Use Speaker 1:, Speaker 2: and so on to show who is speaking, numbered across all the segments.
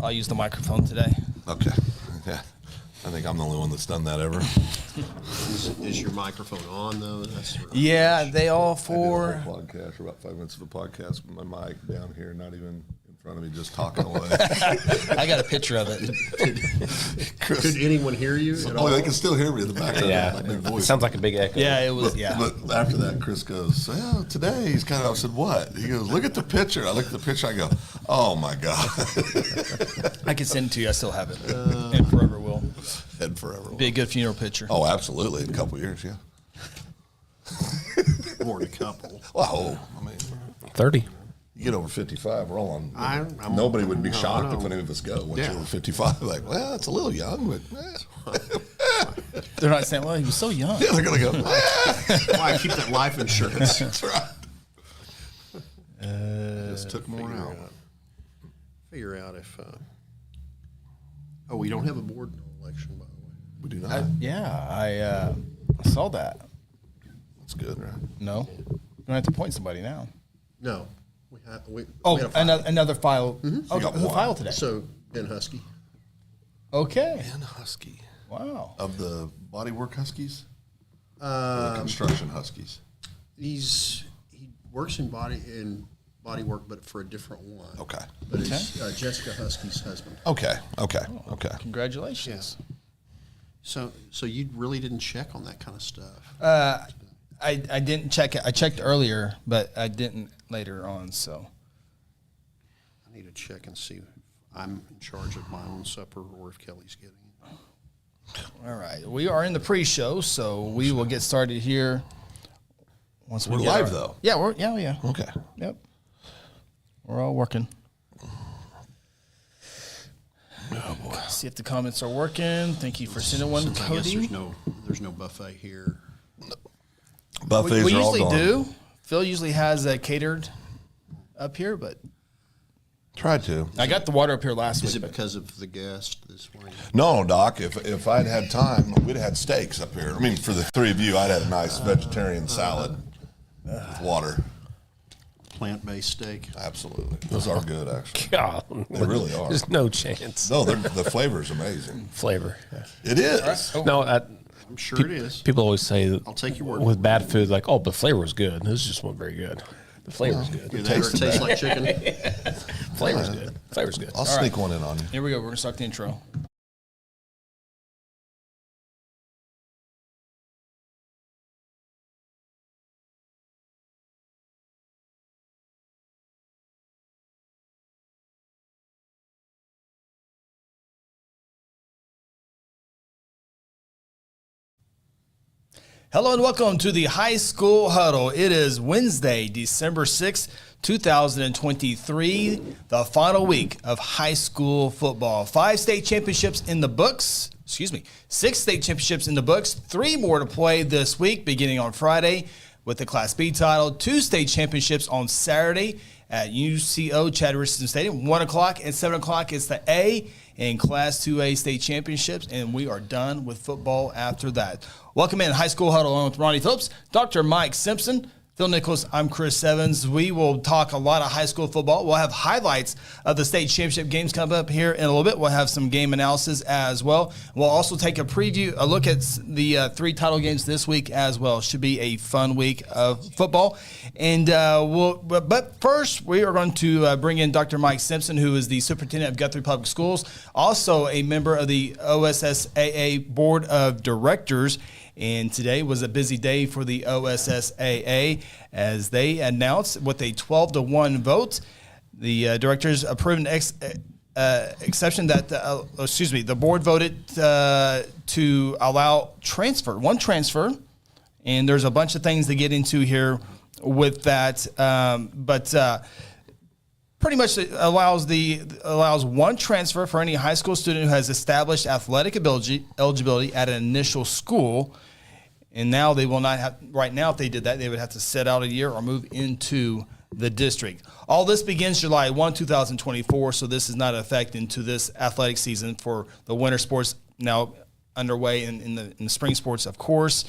Speaker 1: I'll use the microphone today.
Speaker 2: Okay. Yeah. I think I'm the only one that's done that ever.
Speaker 3: Is your microphone on, though?
Speaker 1: Yeah, they all
Speaker 2: I did a
Speaker 1: four.
Speaker 2: whole podcast, or about 5 minutes of a podcast with my mic down here, not even in front of me, just talking away.
Speaker 1: I got a picture of it.
Speaker 3: Could anyone hear you at all?
Speaker 2: Oh, they can still hear me in the background.
Speaker 4: Yeah,
Speaker 2: My big
Speaker 4: it
Speaker 2: voice.
Speaker 4: sounds like a big echo.
Speaker 1: Yeah, it was. Yeah.
Speaker 2: But after that, Chris goes, well, today he's kind of, I said, what? He goes, look at the picture. I look at the picture, I go, oh my God.
Speaker 1: I can send it to you. I still have it. And forever will.
Speaker 2: And forever.
Speaker 1: Be a good funeral picture.
Speaker 2: Oh, absolutely. In a couple of years, yeah.
Speaker 3: More than a couple.
Speaker 2: Well, I mean,
Speaker 4: 30.
Speaker 2: you get over 55, we're all on.
Speaker 3: I'm-
Speaker 2: nobody would be
Speaker 3: no,
Speaker 2: shocked
Speaker 3: no.
Speaker 2: if any of us go once
Speaker 3: Yeah.
Speaker 2: you're over 55. Like, well, it's a little young, but
Speaker 1: They're not saying, well, he was so young.
Speaker 2: yeah, they're going to go,
Speaker 3: Why keep that life insurance?
Speaker 2: that's right. Just took more out.
Speaker 3: Figure out if. Oh, we don't have a board election, by the way.
Speaker 2: We do not.
Speaker 1: Yeah, I saw that.
Speaker 2: That's good, right?
Speaker 1: No, you're gonna have to appoint somebody now.
Speaker 3: No, we had. We
Speaker 1: Oh,
Speaker 3: had a file.
Speaker 1: another file. Oh,
Speaker 2: got
Speaker 1: who
Speaker 2: one.
Speaker 1: filed today?
Speaker 3: So Ben Husky.
Speaker 1: Okay.
Speaker 2: And Husky.
Speaker 1: Wow.
Speaker 2: Of the bodywork Huskies? Or the construction Huskies?
Speaker 3: He works in body work, but for a different one.
Speaker 2: Okay.
Speaker 3: But it's Jessica Husky's husband.
Speaker 2: Okay.
Speaker 1: Oh.
Speaker 2: Okay.
Speaker 1: Congratulations.
Speaker 3: So you really didn't check on that kind of stuff.
Speaker 1: I didn't check it. I checked earlier, but I didn't later on. So
Speaker 3: I need to check and see if I'm in charge of my own supper or if Kelly's getting it.
Speaker 1: all right, we are in the pre-show, so we will get started here. Once we
Speaker 2: We're
Speaker 1: get
Speaker 2: live, though.
Speaker 1: Yeah, yeah.
Speaker 2: Okay.
Speaker 1: Yep. We're all working.
Speaker 2: Oh, boy.
Speaker 1: See if the comments are working. Thank you for sending one,
Speaker 3: Since I guess
Speaker 1: Cody.
Speaker 3: there's no buffet here.
Speaker 2: Buffets
Speaker 1: We
Speaker 2: are all
Speaker 1: usually
Speaker 2: gone.
Speaker 1: do. Phil usually has catered up here, but
Speaker 2: Tried to.
Speaker 1: I got the water up here last
Speaker 3: Is
Speaker 1: week.
Speaker 3: it because of the guest this morning?
Speaker 2: No, Doc, if I'd had time, we'd have had steaks up here. I mean, for the three of you, I'd had a nice vegetarian salad with water.
Speaker 3: Plant-based steak.
Speaker 2: Absolutely. Those are good, actually.
Speaker 4: God,
Speaker 2: They really are.
Speaker 4: There's no chance.
Speaker 2: No, the flavor is amazing.
Speaker 4: Flavor.
Speaker 2: It is.
Speaker 4: No,
Speaker 3: I'm sure it is.
Speaker 4: people always say that
Speaker 3: I'll take your word.
Speaker 4: with bad food, like, oh, the flavor was good. This just wasn't very good. The flavor's good.
Speaker 3: Either that or it tastes like chicken.
Speaker 4: Flavor's good. Flavor's good.
Speaker 2: I'll sneak one in on you.
Speaker 1: Here we go. We're going to start the intro. Hello and welcome to the High School Huddle. It is Wednesday, December 6th, 2023, the final week of high school football. 5 state championships in the books. 6 state championships in the books. 3 more to play this week, beginning on Friday with the Class B title. 2 state championships on Saturday at UCO Chad Richardson Stadium. 1 o'clock and 7 o'clock is the A in Class 2A state championships, and we are done with football after that. Welcome in High School Huddle along with Ronnie Phillips, Dr. Mike Simpson, Phil Nicholas, I'm Chris Evans. We will talk a lot of high school football. We'll have highlights of the state championship games coming up here in a little bit. We'll have some game analysis as well. We'll also take a look at the 3 title games this week as well. Should be a fun week of football. And but first, we are going to bring in Dr. Mike Simpson, who is the superintendent of Guthrie Public Schools, also a member of the OSSAA Board of Directors. And today was a busy day for the OSSAA as they announced with a 12-1 vote. The directors approved an exception that, the board voted to allow one transfer. And there's a bunch of things to get into here with that. But pretty much it allows one transfer for any high school student who has established athletic eligibility at an initial school. And now they will not have, right now if they did that, they would have to sit out a year or move into the district. All this begins July 1, 2024, so this is not affect into this athletic season for the winter sports now underway in the spring sports, of course.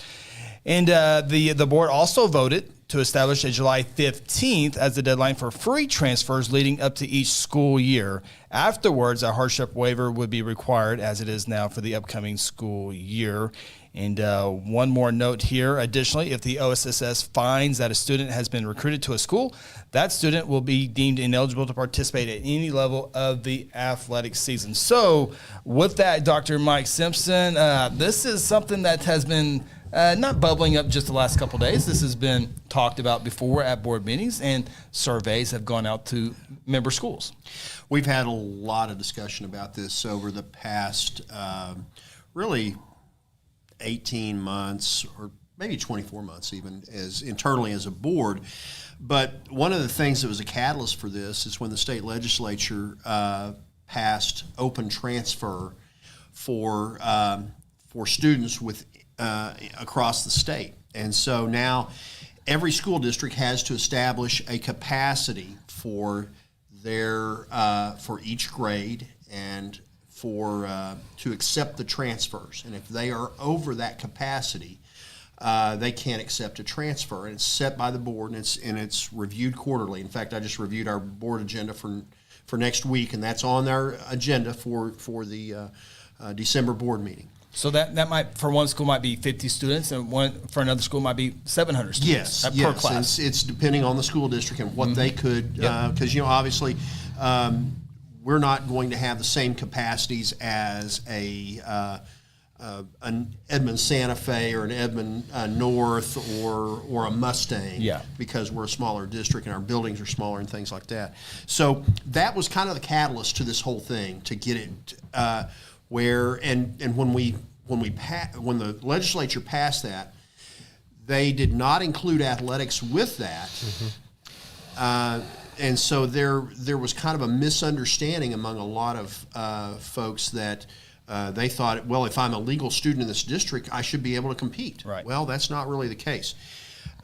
Speaker 1: And the board also voted to establish a July 15th as the deadline for free transfers leading up to each school year. Afterwards, a hardship waiver would be required, as it is now for the upcoming school year. And one more note here. Additionally, if the OSSS finds that a student has been recruited to a school, that student will be deemed ineligible to participate at any level of the athletic season. So with that, Dr. Mike Simpson, this is something that has been not bubbling up just the last couple of days. This has been talked about before at board meetings, and surveys have gone out to member schools.
Speaker 3: We've had a lot of discussion about this over the past really 18 months or maybe 24 months even as internally as a board. But one of the things that was a catalyst for this is when the state legislature passed open transfer for students with across the state. And so now every school district has to establish a capacity for their for each grade and for to accept the transfers. And if they are over that capacity, they can't accept a transfer. And it's set by the board, and it's reviewed quarterly. In fact, I just reviewed our board agenda for next week, and that's on our agenda for the December board meeting.
Speaker 1: So that might, for one school, might be 50 students, and for another school might be 700 students per class.
Speaker 3: It's depending on the school district and what they could, because obviously we're not going to have the same capacities as an Edmond Santa Fe or an Edmond North or a Mustang, because we're a smaller district and our buildings are smaller and things like that. So that was kind of the catalyst to this whole thing, to get it where when the legislature passed that, they did not include athletics with that. And so there was kind of a misunderstanding among a lot of folks that they thought, well, if I'm a legal student in this district, I should be able to compete.
Speaker 1: Right.
Speaker 3: Well, that's not really the case.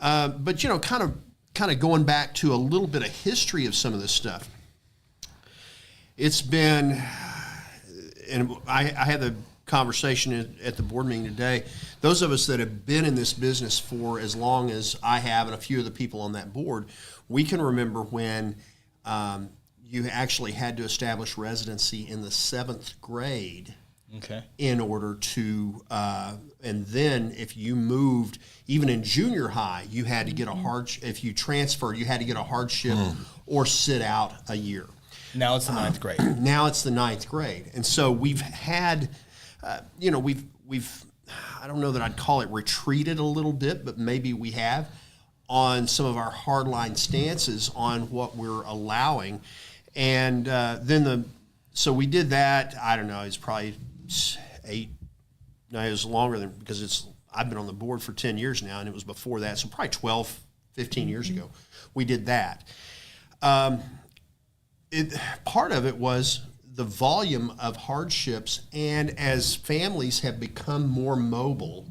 Speaker 3: But kind of going back to a little bit of history of some of this stuff. It's been, and I had the conversation at the board meeting today. Those of us that have been in this business for as long as I have, and a few of the people on that board, we can remember when you actually had to establish residency in the 7th grade in order to, and then if you moved, even in junior high, you had to get a hardship. If you transferred, you had to get a hardship or sit out a year.
Speaker 1: Now it's the 9th grade.
Speaker 3: Now it's the 9th grade. And so we've had, we've I don't know that I'd call it retreated a little bit, but maybe we have, on some of our hardline stances on what we're allowing. And so we did that. I don't know, it's probably 8, no, it was longer than, because I've been on the board for 10 years now, and it was before that, so probably 12, 15 years ago, we did that. Part of it was the volume of hardships, and as families have become more mobile,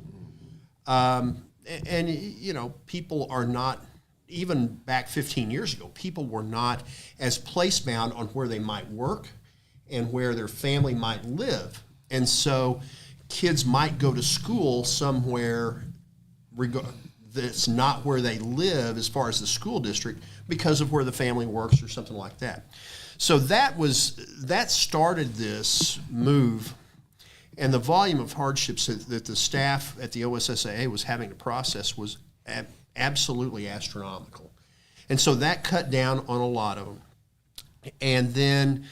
Speaker 3: people are not, even back 15 years ago, people were not as place-bound on where they might work and where their family might live. And so kids might go to school somewhere that's not where they live as far as the school district, because of where the family works or something like that. So that started this move, and the volume of hardships that the staff at the OSSAA was having to process was absolutely astronomical. And so that cut down on a lot of them. And then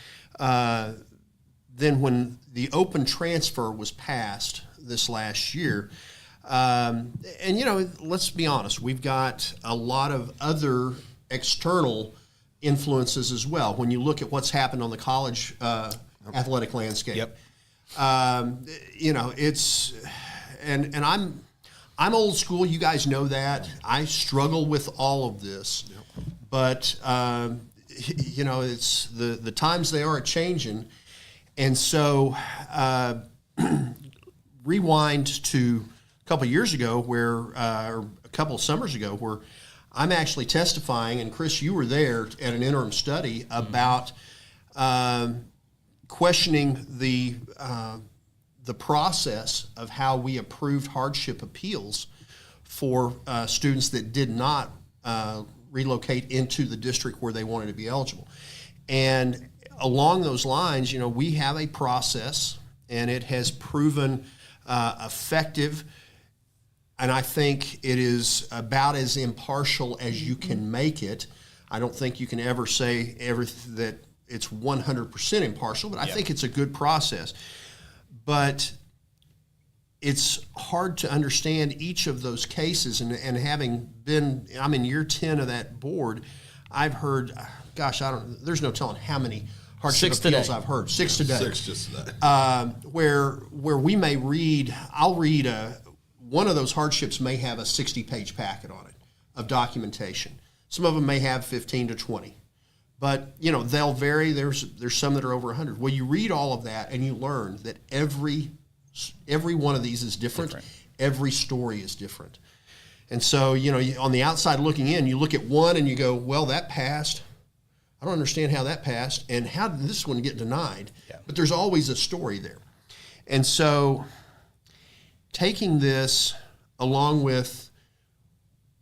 Speaker 3: when the open transfer was passed this last year, let's be honest, we've got a lot of other external influences as well. When you look at what's happened on the college athletic landscape, it's and I'm old school. You guys know that. I struggle with all of this, but it's the times they are changing, and so rewind to a couple years ago, or a couple of summers ago, where I'm actually testifying, and Chris, you were there at an interim study about questioning the process of how we approved hardship appeals for students that did not relocate into the district where they wanted to be eligible. And along those lines, we have a process, and it has proven effective. And I think it is about as impartial as you can make it. I don't think you can ever say that it's 100% impartial, but I think it's a good process. But it's hard to understand each of those cases. And having been, I'm in year 10 of that board, I've heard, there's no telling how many hardship appeals I've heard. 6 today.
Speaker 2: 6 just today.
Speaker 3: Where we may I'll read one of those hardships may have a 60-page packet on it of documentation. Some of them may have 15 to 20. But, they'll vary. There's some that are over 100. Well, you read all of that and you learn that every one of these is different. Every story is different. And so, on the outside looking in, you look at one and you go, well, that passed. I don't understand how that passed. And how did this one get denied? Yeah. But there's always a story there. And so taking this along with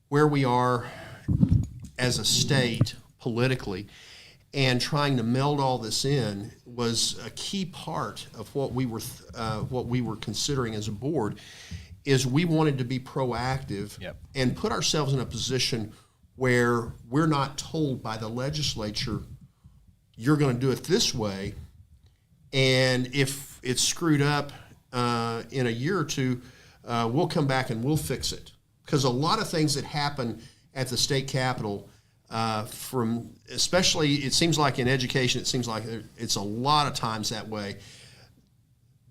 Speaker 3: where we are as a state politically and trying to meld all this in was a key part of what we were considering as a board. Is we wanted to be proactive and put ourselves in a position where we're not told by the legislature, you're going to do it this way, and if it's screwed up in a year or two, we'll come back and we'll fix it. Because a lot of things that happen at the state capitol, especially it seems like in education, it seems like it's a lot of times that way.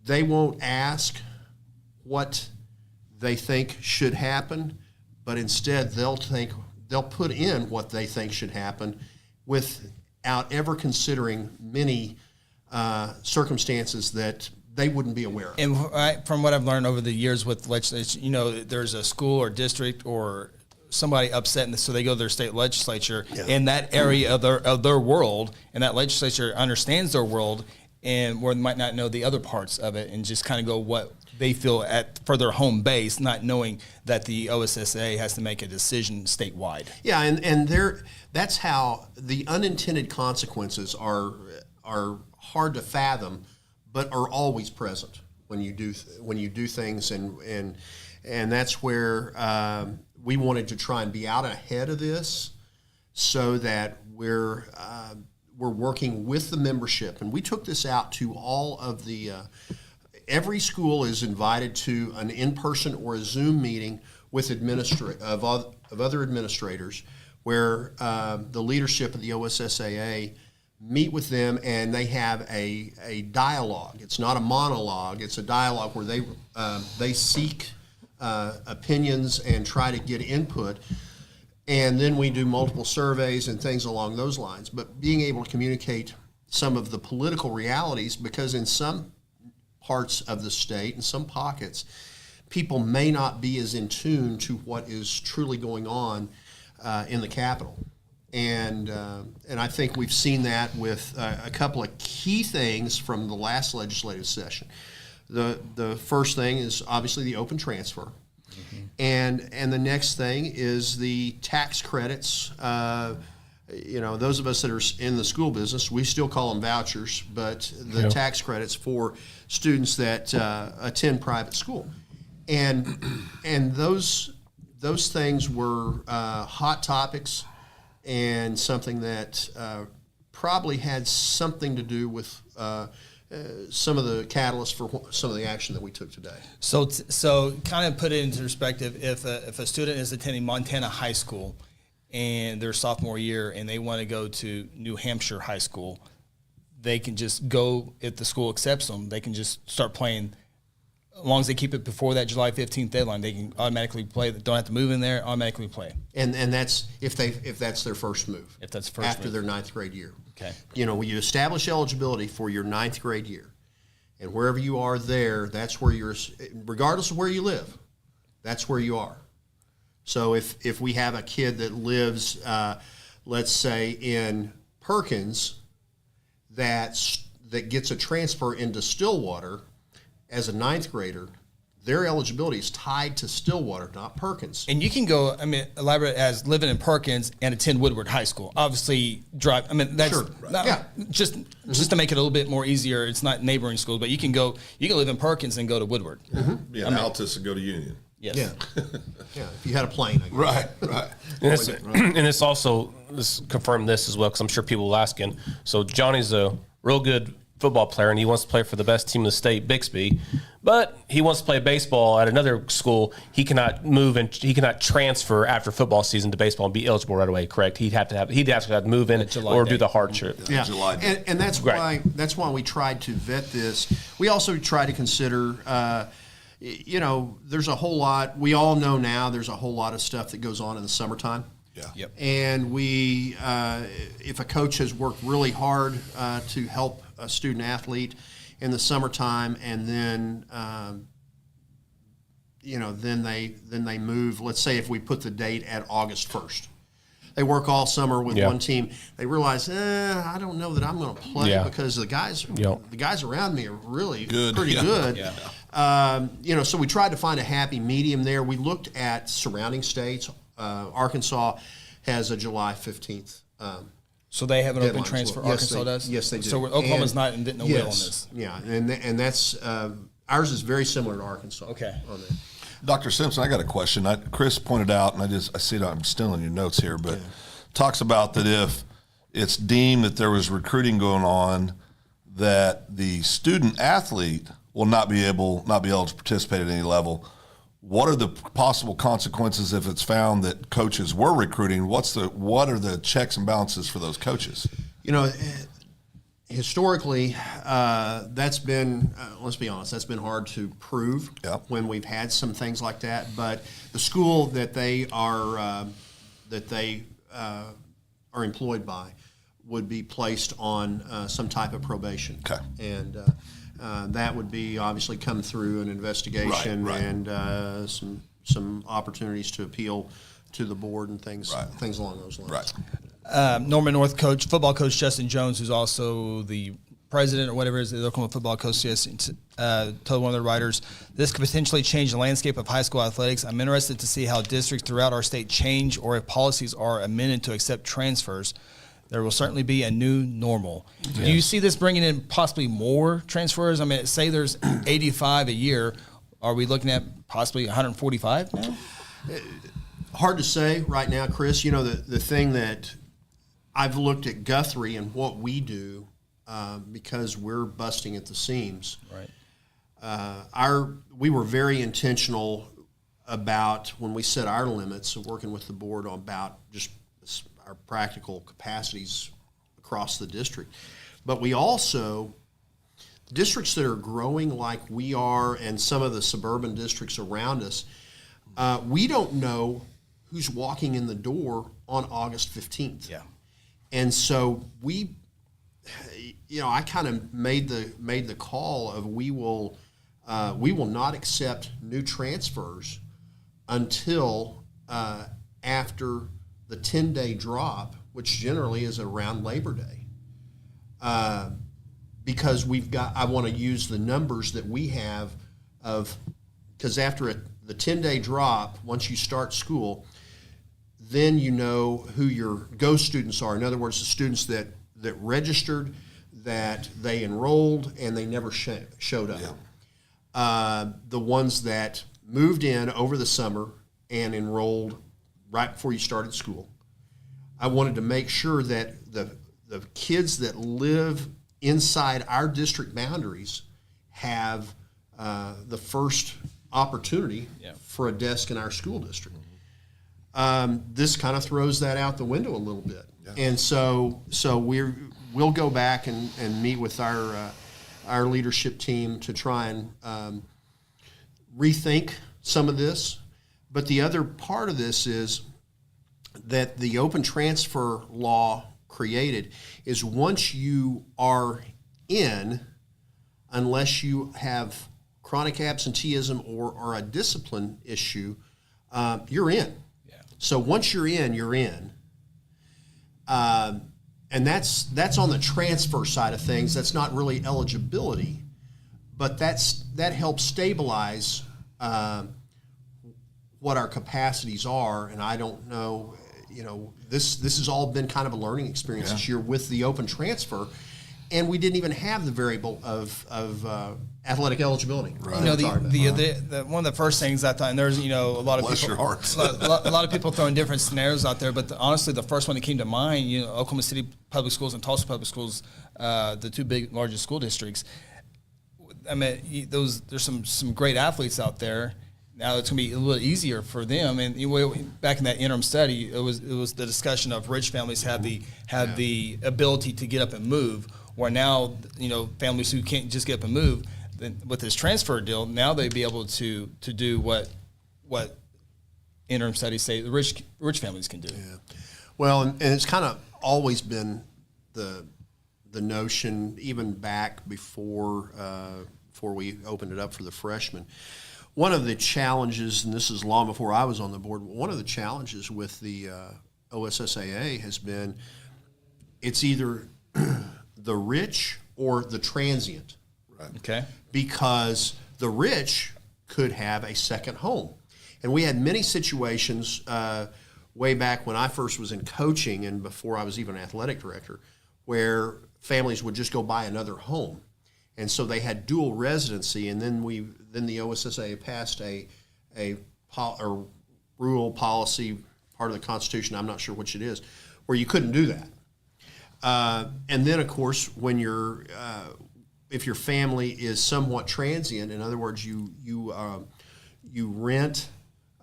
Speaker 3: They won't ask what they think should happen, but instead they'll put in what they think should happen without ever considering many circumstances that they wouldn't be aware of.
Speaker 1: And from what I've learned over the years with legislation, there's a school or district or somebody upset, and so they go to their state legislature in that area of their world, and that legislature understands their world, and where they might not know the other parts of it, and just kind of go what they feel for their home base, not knowing that the OSSA has to make a decision statewide.
Speaker 3: Yeah, and that's how the unintended consequences are hard to fathom, but are always present when you do things, and that's where we wanted to try and be out ahead of this, so that we're working with the membership, and we took this out to all of the. Every school is invited to an in-person or a Zoom meeting with of other administrators, where the leadership of the OSSAA meet with them, and they have a dialogue. It's not a monologue; it's a dialogue where they seek opinions and try to get input. And then we do multiple surveys and things along those lines. But being able to communicate some of the political realities, because in some parts of the state, in some pockets, people may not be as in tune to what is truly going on in the Capitol. And I think we've seen that with a couple of key things from the last legislative session. The first thing is obviously the open transfer. Mm-hmm. And the next thing is the tax credits. Those of us that are in the school business, we still call them vouchers, but the tax credits for students that attend private school. And those things were hot topics, and something that probably had something to do with some of the catalysts for some of the action that we took today.
Speaker 1: So kind of put it into perspective, if a student is attending Montana High School and their sophomore year and they want to go to New Hampshire High School, they can just go, if the school accepts them, they can just start playing. As long as they keep it before that July 15th deadline, they can automatically play. They don't have to move in there, automatically play.
Speaker 3: And that's if that's their first move.
Speaker 1: If that's first
Speaker 3: after
Speaker 1: move.
Speaker 3: their ninth grade year.
Speaker 1: Okay.
Speaker 3: When you establish eligibility for your ninth grade year, and wherever you are there, that's where you're, regardless of where you live, that's where you are. So if we have a kid that lives, let's say in Perkins, that gets a transfer into Stillwater as a ninth grader, their eligibility is tied to Stillwater, not Perkins.
Speaker 1: And you can go, elaborate as living in Perkins and attend Woodward High School. Obviously, drive. That's
Speaker 3: Sure.
Speaker 1: not,
Speaker 3: Yeah.
Speaker 1: just to make it a little bit more easier. It's not neighboring schools, but you can live in Perkins and go to Woodward.
Speaker 2: Be an Altus and go to Union.
Speaker 1: Yes.
Speaker 3: Yeah. Yeah. If you had a plane, I guess.
Speaker 2: Right.
Speaker 4: And this also confirmed this as well, because I'm sure people will asking. So Johnny's a real good football player, and he wants to play for the best team in the state, Bixby, but he wants to play baseball at another school. He cannot move and he cannot transfer after football season to baseball and be eligible right away. Correct? He'd have to move in or do the hardship.
Speaker 3: Yeah,
Speaker 2: July.
Speaker 3: and that's why we tried to vet this. We also tried to consider, there's a whole lot. We all know now there's a whole lot of stuff that goes on in the summertime.
Speaker 2: Yeah.
Speaker 1: Yep.
Speaker 3: And we, if a coach has worked really hard to help a student athlete in the summertime, and then then they move. Let's say if we put the date at August 1st, they work all summer with one team. They realize, I don't know that I'm going to play because the guys around me are really pretty good. Yeah. So we tried to find a happy medium there. We looked at surrounding states. Arkansas has a July 15th.
Speaker 1: So they have an open
Speaker 3: Deadline
Speaker 1: transfer.
Speaker 3: as well.
Speaker 1: Arkansas does.
Speaker 3: Yes, they do.
Speaker 1: So Oklahoma's not didn't know will on this.
Speaker 3: Yeah, and that's ours is very similar to Arkansas.
Speaker 1: Okay.
Speaker 3: On that.
Speaker 2: Dr. Simpson, I got a question. Chris pointed out, and I see that I'm still in your notes here, but talks about that if it's deemed that there was recruiting going on, that the student athlete will not be able to participate at any level. What are the possible consequences if it's found that coaches were recruiting? What are the checks and balances for those coaches?
Speaker 3: Historically, that's been, let's be honest, that's been hard to prove when we've had some things like that. But the school that they are employed by would be placed on some type of probation.
Speaker 2: Okay.
Speaker 3: And that would be obviously come through an investigation and some opportunities to appeal to the board and things along those lines.
Speaker 2: Right.
Speaker 1: Norman North football coach Justin Jones, who's also the president or whatever it is, the Oklahoma Football Association, told one of the writers, this could potentially change the landscape of high school athletics. I'm interested to see how districts throughout our state change or if policies are amended to accept transfers. There will certainly be a new normal. Yes. Do you see this bringing in possibly more transfers? I mean, say there's 85 a year. Are we looking at possibly 145 now?
Speaker 3: Hard to say right now, Chris. The thing that I've looked at Guthrie and what we do because we're busting at the seams.
Speaker 1: Right.
Speaker 3: We were very intentional about when we set our limits of working with the board about just our practical capacities across the district. But we also, districts that are growing like we are and some of the suburban districts around us, we don't know who's walking in the door on August 15th.
Speaker 1: Yeah.
Speaker 3: And so I kind of made the call of we will not accept new transfers until after the 10-day drop, which generally is around Labor Day, because I want to use the numbers that we have because after the 10-day drop, once you start school, then you know who your go students are. In other words, the students that registered, that they enrolled, and they never showed up. Yeah. The ones that moved in over the summer and enrolled right before you started school. I wanted to make sure that the kids that live inside our district boundaries have the first opportunity for a desk in our school district. This kind of throws that out the window a little bit. Yeah. And so we'll go back and meet with our leadership team to try and rethink some of this. But the other part of this is that the open transfer law created is once you are in, unless you have chronic absenteeism or a discipline issue, you're in. Yeah. So once you're in, you're in. And that's on the transfer side of things. That's not really eligibility, but that helps stabilize what our capacities are, and I don't know. This has all been kind of a learning experience this year with the open transfer, and we didn't even have the variable of athletic eligibility.
Speaker 2: Right.
Speaker 1: The one of the first things I thought, and there's a lot of
Speaker 2: Bless
Speaker 1: people,
Speaker 2: your hearts.
Speaker 1: a lot of people throwing different scenarios out there, but honestly, the first one that came to mind, Oklahoma City Public Schools and Tulsa Public Schools, the two largest school districts. I mean, there's some great athletes out there. Now it's going to be a little easier for them. And back in that interim study, it was the discussion of rich families had the ability to get up and move, where now families who can't just get up and move, then with this transfer deal, now they'd be able to do what interim studies say the rich families can do.
Speaker 3: Yeah. Well, and it's kind of always been the notion, even back before we opened it up for the freshmen. One of the challenges, and this is long before I was on the board, one of the challenges with the OSSAA has been it's either the rich or the transient.
Speaker 2: Right.
Speaker 1: Okay.
Speaker 3: Because the rich could have a second home. And we had many situations way back when I first was in coaching and before I was even an athletic director, where families would just go buy another home. And so they had dual residency, and then the OSSA passed a rule policy, part of the Constitution, I'm not sure which it is, where you couldn't do that. And then, of course, when if your family is somewhat transient, in other words, you rent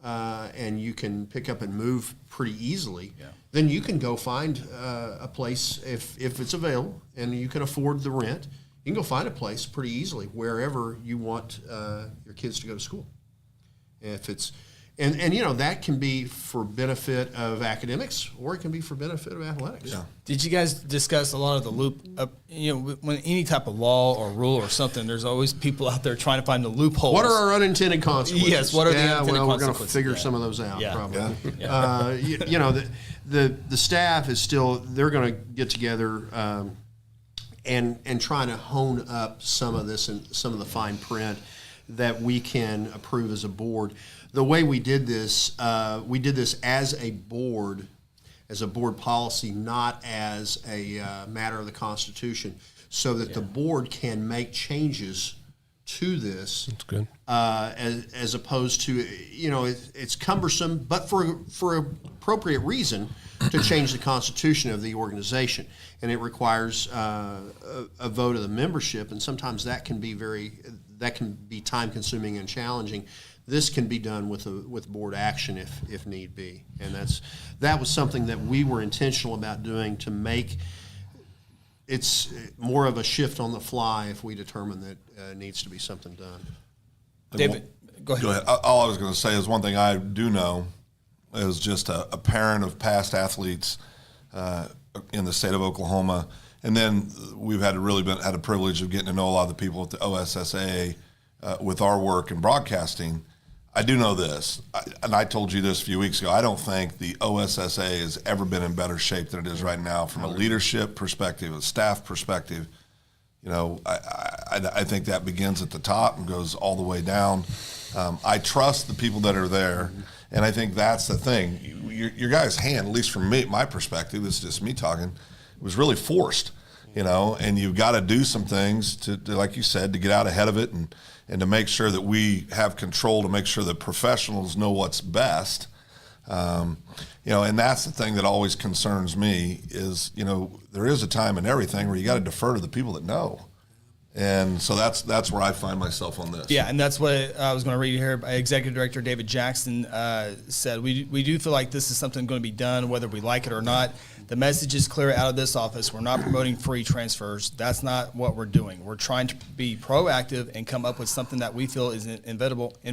Speaker 3: and you can pick up and move pretty easily, then you can go find a place if it's available and you can afford the rent. You can go find a place pretty easily wherever you want your kids to go to school. If it's and that can be for benefit of academics or it can be for benefit of athletics.
Speaker 2: Yeah.
Speaker 1: Did you guys discuss a lot of the loop? When any type of law or rule or something, there's always people out there trying to find the loopholes.
Speaker 3: What are our unintended consequences?
Speaker 1: Yes, what are the unintended
Speaker 3: we're going to
Speaker 1: consequences?
Speaker 3: figure
Speaker 1: Yeah.
Speaker 3: some of those out,
Speaker 1: Yeah.
Speaker 3: probably.
Speaker 1: Yeah.
Speaker 3: The staff is they're going to get together and trying to hone up some of this and some of the fine print that we can approve as a board. The way we did this as a board policy, not as a matter of the Constitution, so that the board can make changes to this.
Speaker 4: That's good.
Speaker 3: As opposed to, it's cumbersome, but for appropriate reason to change the constitution of the organization, and it requires a vote of the membership, and sometimes that can be time consuming and challenging. This can be done with board action if need be, and that was something that we were intentional about doing to make. It's more of a shift on the fly if we determine that needs to be something done.
Speaker 1: David, go ahead.
Speaker 2: Go ahead. All I was going to say is one thing I do know is just a parent of past athletes in the state of Oklahoma, and then we've had a privilege of getting to know a lot of the people at the OSSAA with our work in broadcasting. I do know this, and I told you this a few weeks ago. I don't think the OSSA has ever been in better shape than it is right now from a leadership perspective, a staff perspective. I think that begins at the top and goes all the way down. I trust the people that are there, and I think that's the thing. Your guys' hand, at least from my perspective, this is just me talking, was really forced, and you've got to do some things to, like you said, to get out ahead of it and to make sure that we have control, to make sure that professionals know what's best. And that's the thing that always concerns me is, there is a time in everything where you got to defer to the people that know. And so that's where I find myself on this.
Speaker 1: Yeah, and that's what I was going to read here. Executive Director David Jackson said, we do feel like this is something going to be done whether we like it or not. The message is clear out of this office. We're not promoting free transfers. That's not what we're doing. We're trying to be proactive and come up with something that we feel is inevitable. I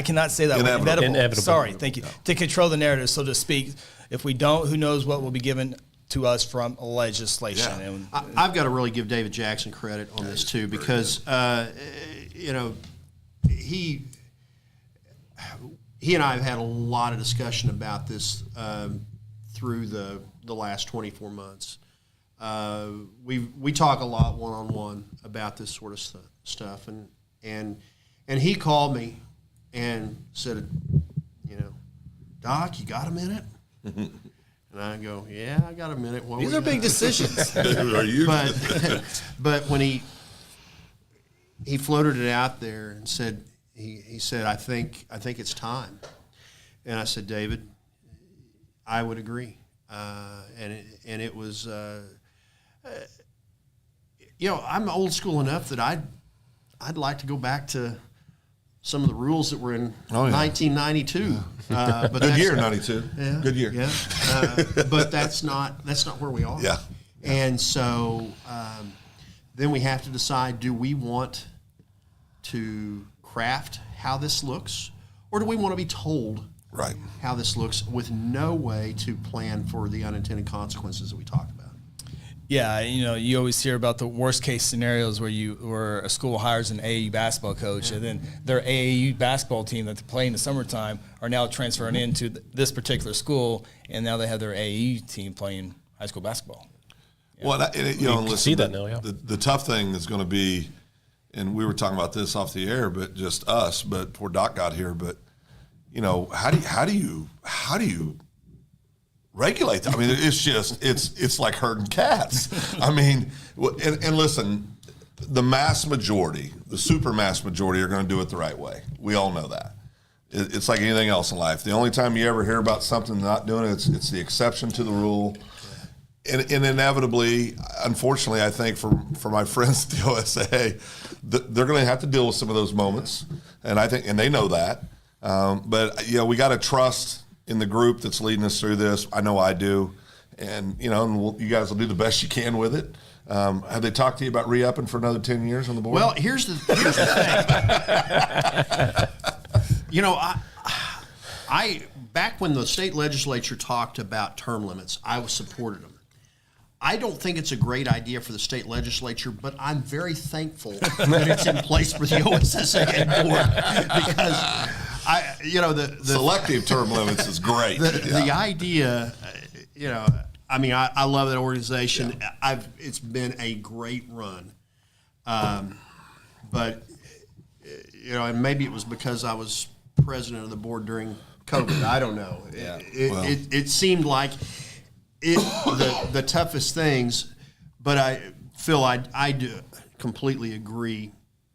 Speaker 1: cannot say that word.
Speaker 4: Inevitable.
Speaker 1: Sorry, thank you. To control the narrative, so to speak. If we don't, who knows what will be given to us from legislation.
Speaker 2: Yeah.
Speaker 1: And
Speaker 3: I've got to really give David Jackson credit on this too, because he and I have had a lot of discussion about this through the last 24 months. We talk a lot one-on-one about this sort of stuff, and And he called me and said, Doc, you got a minute? And I go, yeah, I got a minute.
Speaker 1: These are big decisions.
Speaker 2: Are you?
Speaker 3: But when he floated it out there and said, he said, I think it's time. And I said, David, I would agree. And it was, I'm old school enough that I'd like to go back to some of the rules that were in 1992. But
Speaker 2: good year, 92.
Speaker 3: Yeah,
Speaker 2: good year.
Speaker 3: Yeah, but that's not where we are.
Speaker 2: Yeah.
Speaker 3: And so then we have to decide: do we want to craft how this looks, or do we want to be told
Speaker 2: Right.
Speaker 3: how this looks with no way to plan for the unintended consequences that we talked about?
Speaker 1: Yeah, you always hear about the worst case scenarios where a school hires an AAU basketball coach, and then their AAU basketball team that they play in the summertime are now transferring into this particular school, and now they have their AAU team playing high school basketball. Yeah.
Speaker 2: Well, and listen,
Speaker 4: see that now, yeah.
Speaker 2: The tough thing is going to be, and we were talking about this off the air, but just us, but before Doc got here, but how do you regulate that? I mean, it's just it's like herding cats. I mean, and listen, the mass majority, the super mass majority, are going to do it the right way. We all know that. It's like anything else in life. The only time you ever hear about something not doing it, it's the exception to the rule. And inevitably, unfortunately, I think for my friends at the OSA, they're going to have to deal with some of those moments, and they know that. But we got to trust in the group that's leading us through this. I know I do, and you guys will do the best you can with it. Have they talked to you about re-upping for another 10 years on the board?
Speaker 3: Well, here's the thing. I back when the state legislature talked about term limits, I supported them. I don't think it's a great idea for the state legislature, but I'm very thankful that it's in place for the OSSAA board, because the
Speaker 2: selective term limits is great.
Speaker 3: The idea, I love that organization. Yeah. It's been a great run, but and maybe it was because I was president of the board during COVID. I don't know.
Speaker 1: Yeah.
Speaker 3: It seemed like the toughest things, but I do completely agree.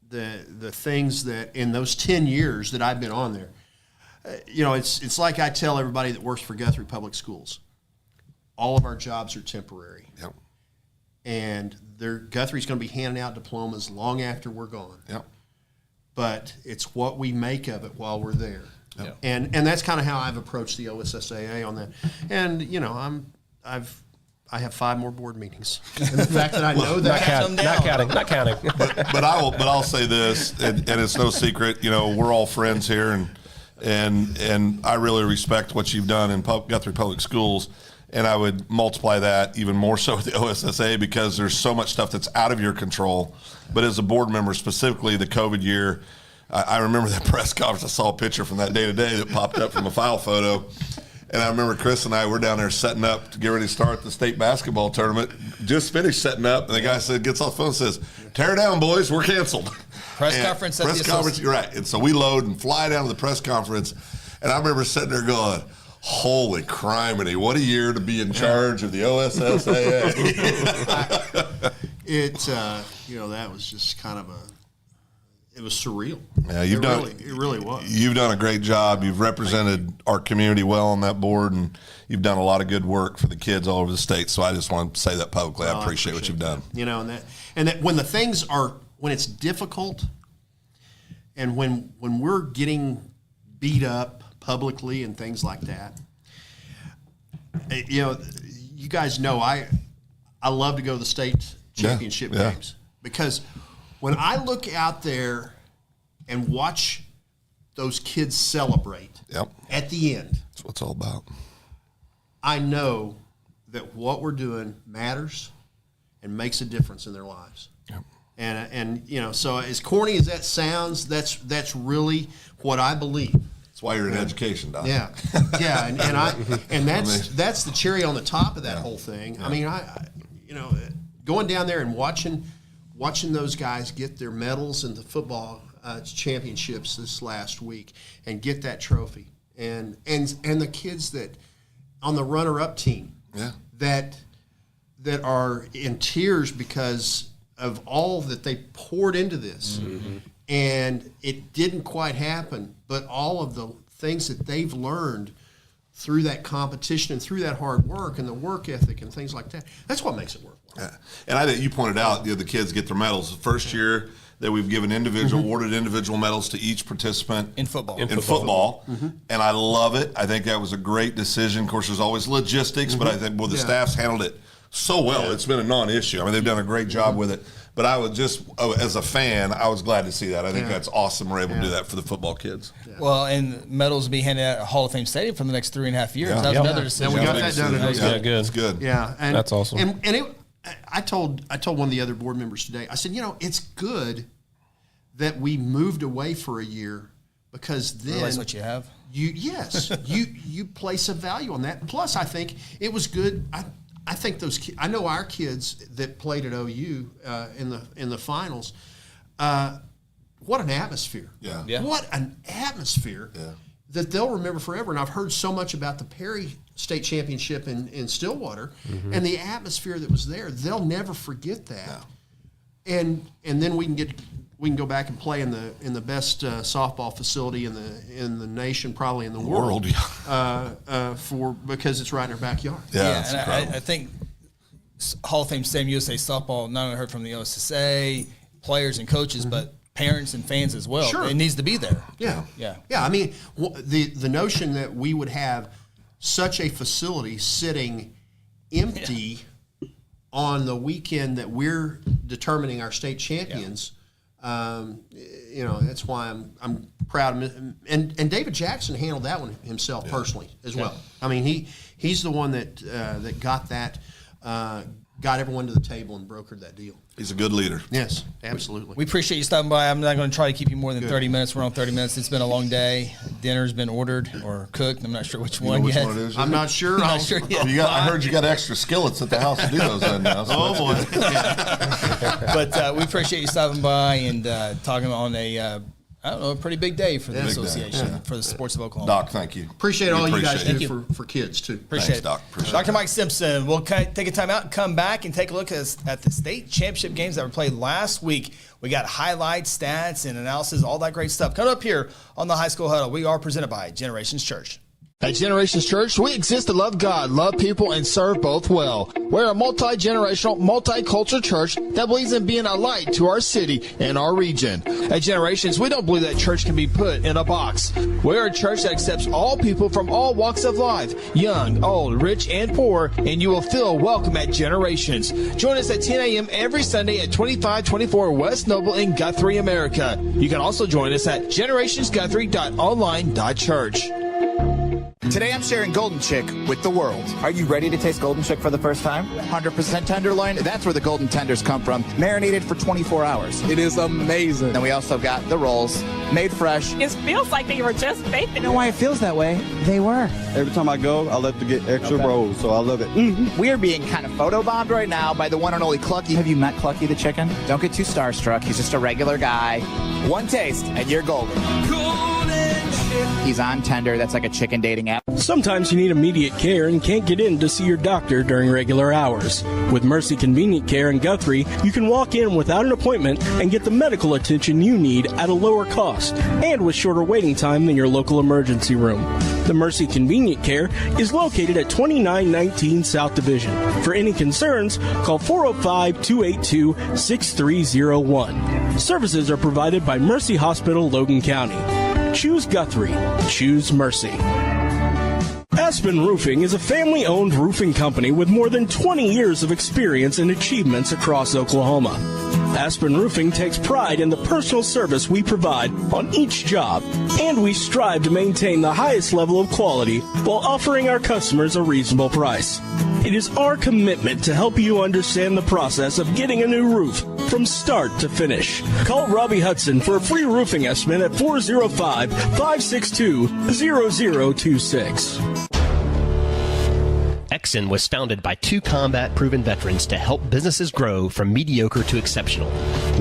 Speaker 3: The things that in those 10 years that I've been on there, it's like I tell everybody that works for Guthrie Public Schools, all of our jobs are temporary.
Speaker 2: Yep.
Speaker 3: And Guthrie's going to be handing out diplomas long after we're gone.
Speaker 2: Yep.
Speaker 3: But it's what we make of it while we're there.
Speaker 2: Yep.
Speaker 3: And that's kind of how I've approached the OSSAA on that. And I have 5 more board meetings. And the fact that I know that
Speaker 4: not counting.
Speaker 2: But I'll say this, and it's no secret. We're all friends here, and I really respect what you've done in Guthrie Public Schools, and I would multiply that even more so with the OSSAA, because there's so much stuff that's out of your control. But as a board member, specifically the COVID year, I remember that press conference. I saw a picture from that day to day that popped up from a file photo. And I remember Chris and I were down there setting up to get ready to start the state basketball tournament. Just finished setting up, and the guy gets off the phone and says, "Tear it down, boys, we're canceled."
Speaker 1: Press conference.
Speaker 2: You're right. And so we load and fly down to the press conference, and I remember sitting there going, "Holy criminy, what a year to be in charge of the OSSAA."
Speaker 3: That was just kind of it was surreal.
Speaker 2: Yeah,
Speaker 3: it really was.
Speaker 2: You've done a great job. You've represented our community well on that board, and you've done a lot of good work for the kids all over the state. So I just want to say that publicly. I appreciate what you've done.
Speaker 3: And that when the things when it's difficult, and when we're getting beat up publicly and things like that, you guys know I love to go to the state championship games, because when I look out there and watch those kids celebrate at the end,
Speaker 2: that's what it's all about.
Speaker 3: I know that what we're doing matters and makes a difference in their lives.
Speaker 2: Yep.
Speaker 3: And so as corny as that sounds, that's really what I believe.
Speaker 2: That's why you're in education, Doc.
Speaker 3: Yeah, and that's the cherry on the top of that whole thing. Yeah. I mean, going down there and watching those guys get their medals in the football championships this last week and get that trophy, and the kids that on the runner-up team that are in tears because of all that they poured into this, and it didn't quite happen, but all of the things that they've learned through that competition and through that hard work and the work ethic and things like that, that's what makes it work.
Speaker 2: Yeah. And I think you pointed out, the kids get their medals. The first year that we've given awarded individual medals to each participant
Speaker 1: in football.
Speaker 2: And I love it. I think that was a great decision. Of course, there's always logistics, but I think the staff's handled it so well. It's been a non-issue. I mean, they've done a great job with it. But I would as a fan, I was glad to see that. I think that's awesome. We're able to do that for the football kids.
Speaker 1: Yeah. Well, and medals will be handed out at Hall of Fame Stadium for the next 3.5 years. That was another decision.
Speaker 3: And we got that done.
Speaker 4: Good.
Speaker 2: It's good.
Speaker 3: Yeah, and
Speaker 4: that's awesome.
Speaker 3: And I told one of the other board members today. I said, it's good that we moved away for a year, because then
Speaker 1: realize what you have.
Speaker 3: You place a value on that. Plus, I think it was good. I think I know our kids that played at OU in the finals. What an atmosphere!
Speaker 2: Yeah.
Speaker 3: What an atmosphere that they'll remember forever. And I've heard so much about the Perry State Championship in Stillwater and the atmosphere that was there. They'll never forget that. Yeah. And then we can go back and play in the best softball facility in the nation, probably in the world, because it's right in our backyard.
Speaker 1: Yeah, and I think Hall of Fame Stadium USA softball not only heard from the OSSA players and coaches, but parents and fans as well.
Speaker 3: Sure.
Speaker 1: It needs to be there.
Speaker 3: Yeah. I mean, the notion that we would have such a facility sitting empty on the weekend that we're determining our state champions. That's why I'm proud of him. And David Jackson handled that one himself personally as well. I mean, he's the one that got that, got everyone to the table and brokered that deal.
Speaker 2: He's a good leader.
Speaker 3: Yes, absolutely.
Speaker 1: We appreciate you stopping by. I'm not going to try to keep you more than 30 minutes. We're on 30 minutes. It's been a long day. Dinner's been ordered or cooked. I'm not sure which one
Speaker 2: which
Speaker 1: yet.
Speaker 2: one it is?
Speaker 3: I'm not sure.
Speaker 1: I'm not sure yet.
Speaker 2: I heard you got extra skillets at the house to do those in now. So
Speaker 3: Oh, boy.
Speaker 1: But we appreciate you stopping by and talking on a pretty big day for the association, for the sports of Oklahoma.
Speaker 2: Doc, thank you.
Speaker 3: Appreciate all you guys
Speaker 2: it.
Speaker 3: do for kids, too.
Speaker 1: Appreciate
Speaker 2: Thanks,
Speaker 1: it.
Speaker 2: Doc. Appreciate
Speaker 1: Dr. Mike Simpson, we'll take a time out and come back and take a look at the state championship games that were played last week. We got highlights, stats, and analysis, all that great stuff. Coming up here on the High School Huddle, we are presented by Generations Church. At Generations Church, we exist to love God, love people, and serve both well. We're a multi-generational, multicultural church that believes in being a light to our city and our region. At Generations, we don't believe that church can be put in a box. We're a church that accepts all people from all walks of life, young, old, rich, and poor, and you will feel welcome at Generations. Join us at 10 a.m. every Sunday at 2524 West Noble in Guthrie, America. You can also join us at generationsguthrie.online.church.
Speaker 5: Today I'm sharing Golden Chick with the world. Are you ready to taste Golden Chick for the first time? 100% tenderloin. That's where the golden tenders come from. Marinated for 24 hours.
Speaker 6: It is amazing.
Speaker 5: Then we also got the rolls, made fresh.
Speaker 7: It feels like they were just baked.
Speaker 5: You know why it feels that way? They were.
Speaker 6: Every time I go, I love to get extra rolls, so I love it.
Speaker 5: We are being kind of photobombed right now by the one and only Clucky. Have you met Clucky the chicken? Don't get too starstruck. He's just a regular guy. One taste, and you're golden. He's on Tender. That's like a chicken dating app.
Speaker 8: Sometimes you need immediate care and can't get in to see your doctor during regular hours. With Mercy Convenient Care in Guthrie, you can walk in without an appointment and get the medical attention you need at a lower cost and with shorter waiting time than your local emergency room. The Mercy Convenient Care is located at 2919 South Division. For any concerns, call 405-282-6301. Services are provided by Mercy Hospital, Logan County. Choose Guthrie. Choose Mercy. Aspen Roofing is a family-owned roofing company with more than 20 years of experience and achievements across Oklahoma. Aspen Roofing takes pride in the personal service we provide on each job, and we strive to maintain the highest level of quality while offering our customers a reasonable price. It is our commitment to help you understand the process of getting a new roof from start to finish. Call Robbie Hudson for a free roofing estimate at 405-562-0026.
Speaker 9: Exxon was founded by 2 combat-proven veterans to help businesses grow from mediocre to exceptional.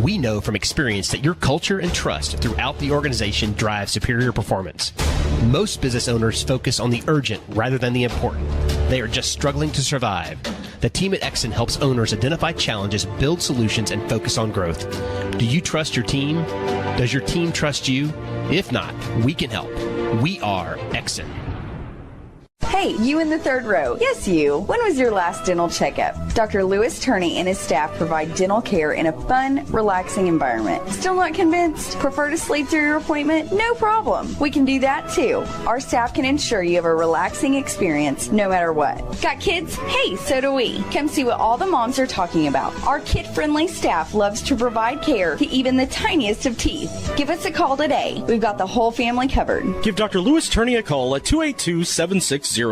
Speaker 9: We know from experience that your culture and trust throughout the organization drive superior performance. Most business owners focus on the urgent rather than the important. They are just struggling to survive. The team at Exxon helps owners identify challenges, build solutions, and focus on growth. Do you trust your team? Does your team trust you? If not, we can help. We are Exxon.
Speaker 10: Hey, you in the third row. Yes, you. When was your last dental checkup? Dr. Louis Turney and his staff provide dental care in a fun, relaxing environment. Still not convinced? Prefer to sleep through your appointment? No problem. We can do that too. Our staff can ensure you have a relaxing experience no matter what. Got kids? Hey, so do we. Come see what all the moms are talking about. Our kid-friendly staff loves to provide care to even the tiniest of teeth. Give us a call today. We've got the whole family covered.
Speaker 8: Give Dr. Louis Turney a call at 282-7600.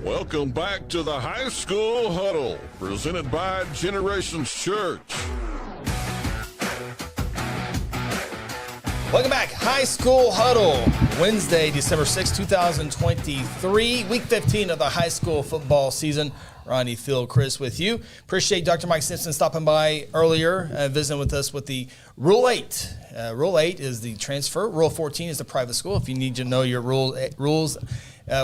Speaker 11: Welcome back to the High School Huddle, presented by Generations Church.
Speaker 1: Welcome back. High School Huddle, Wednesday, December 6, 2023, week 15 of the high school football season. Ronnie, Phil, Chris with you. Appreciate Dr. Mike Simpson stopping by earlier, visiting with us with the Rule 8. Rule 8 is the transfer. Rule 14 is the private school. If you need to know your rules,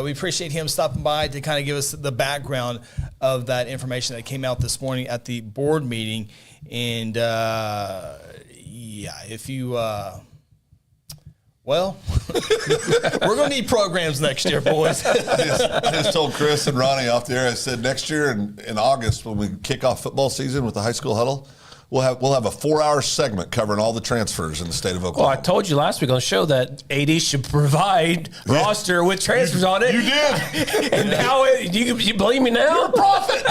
Speaker 1: we appreciate him stopping by to kind of give us the background of that information that came out this morning at the board meeting. And, if you... Well, we're going to need programs next year, boys.
Speaker 2: I just told Chris and Ronnie off the air, I said next year in August when we kick off football season with the high school huddle, we'll have a 4-hour segment covering all the transfers in the state of Oklahoma.
Speaker 4: Well, I told you last week on the show that AD should provide roster with transfers on it.
Speaker 2: You did.
Speaker 4: And now you believe me now?
Speaker 2: You're a prophet.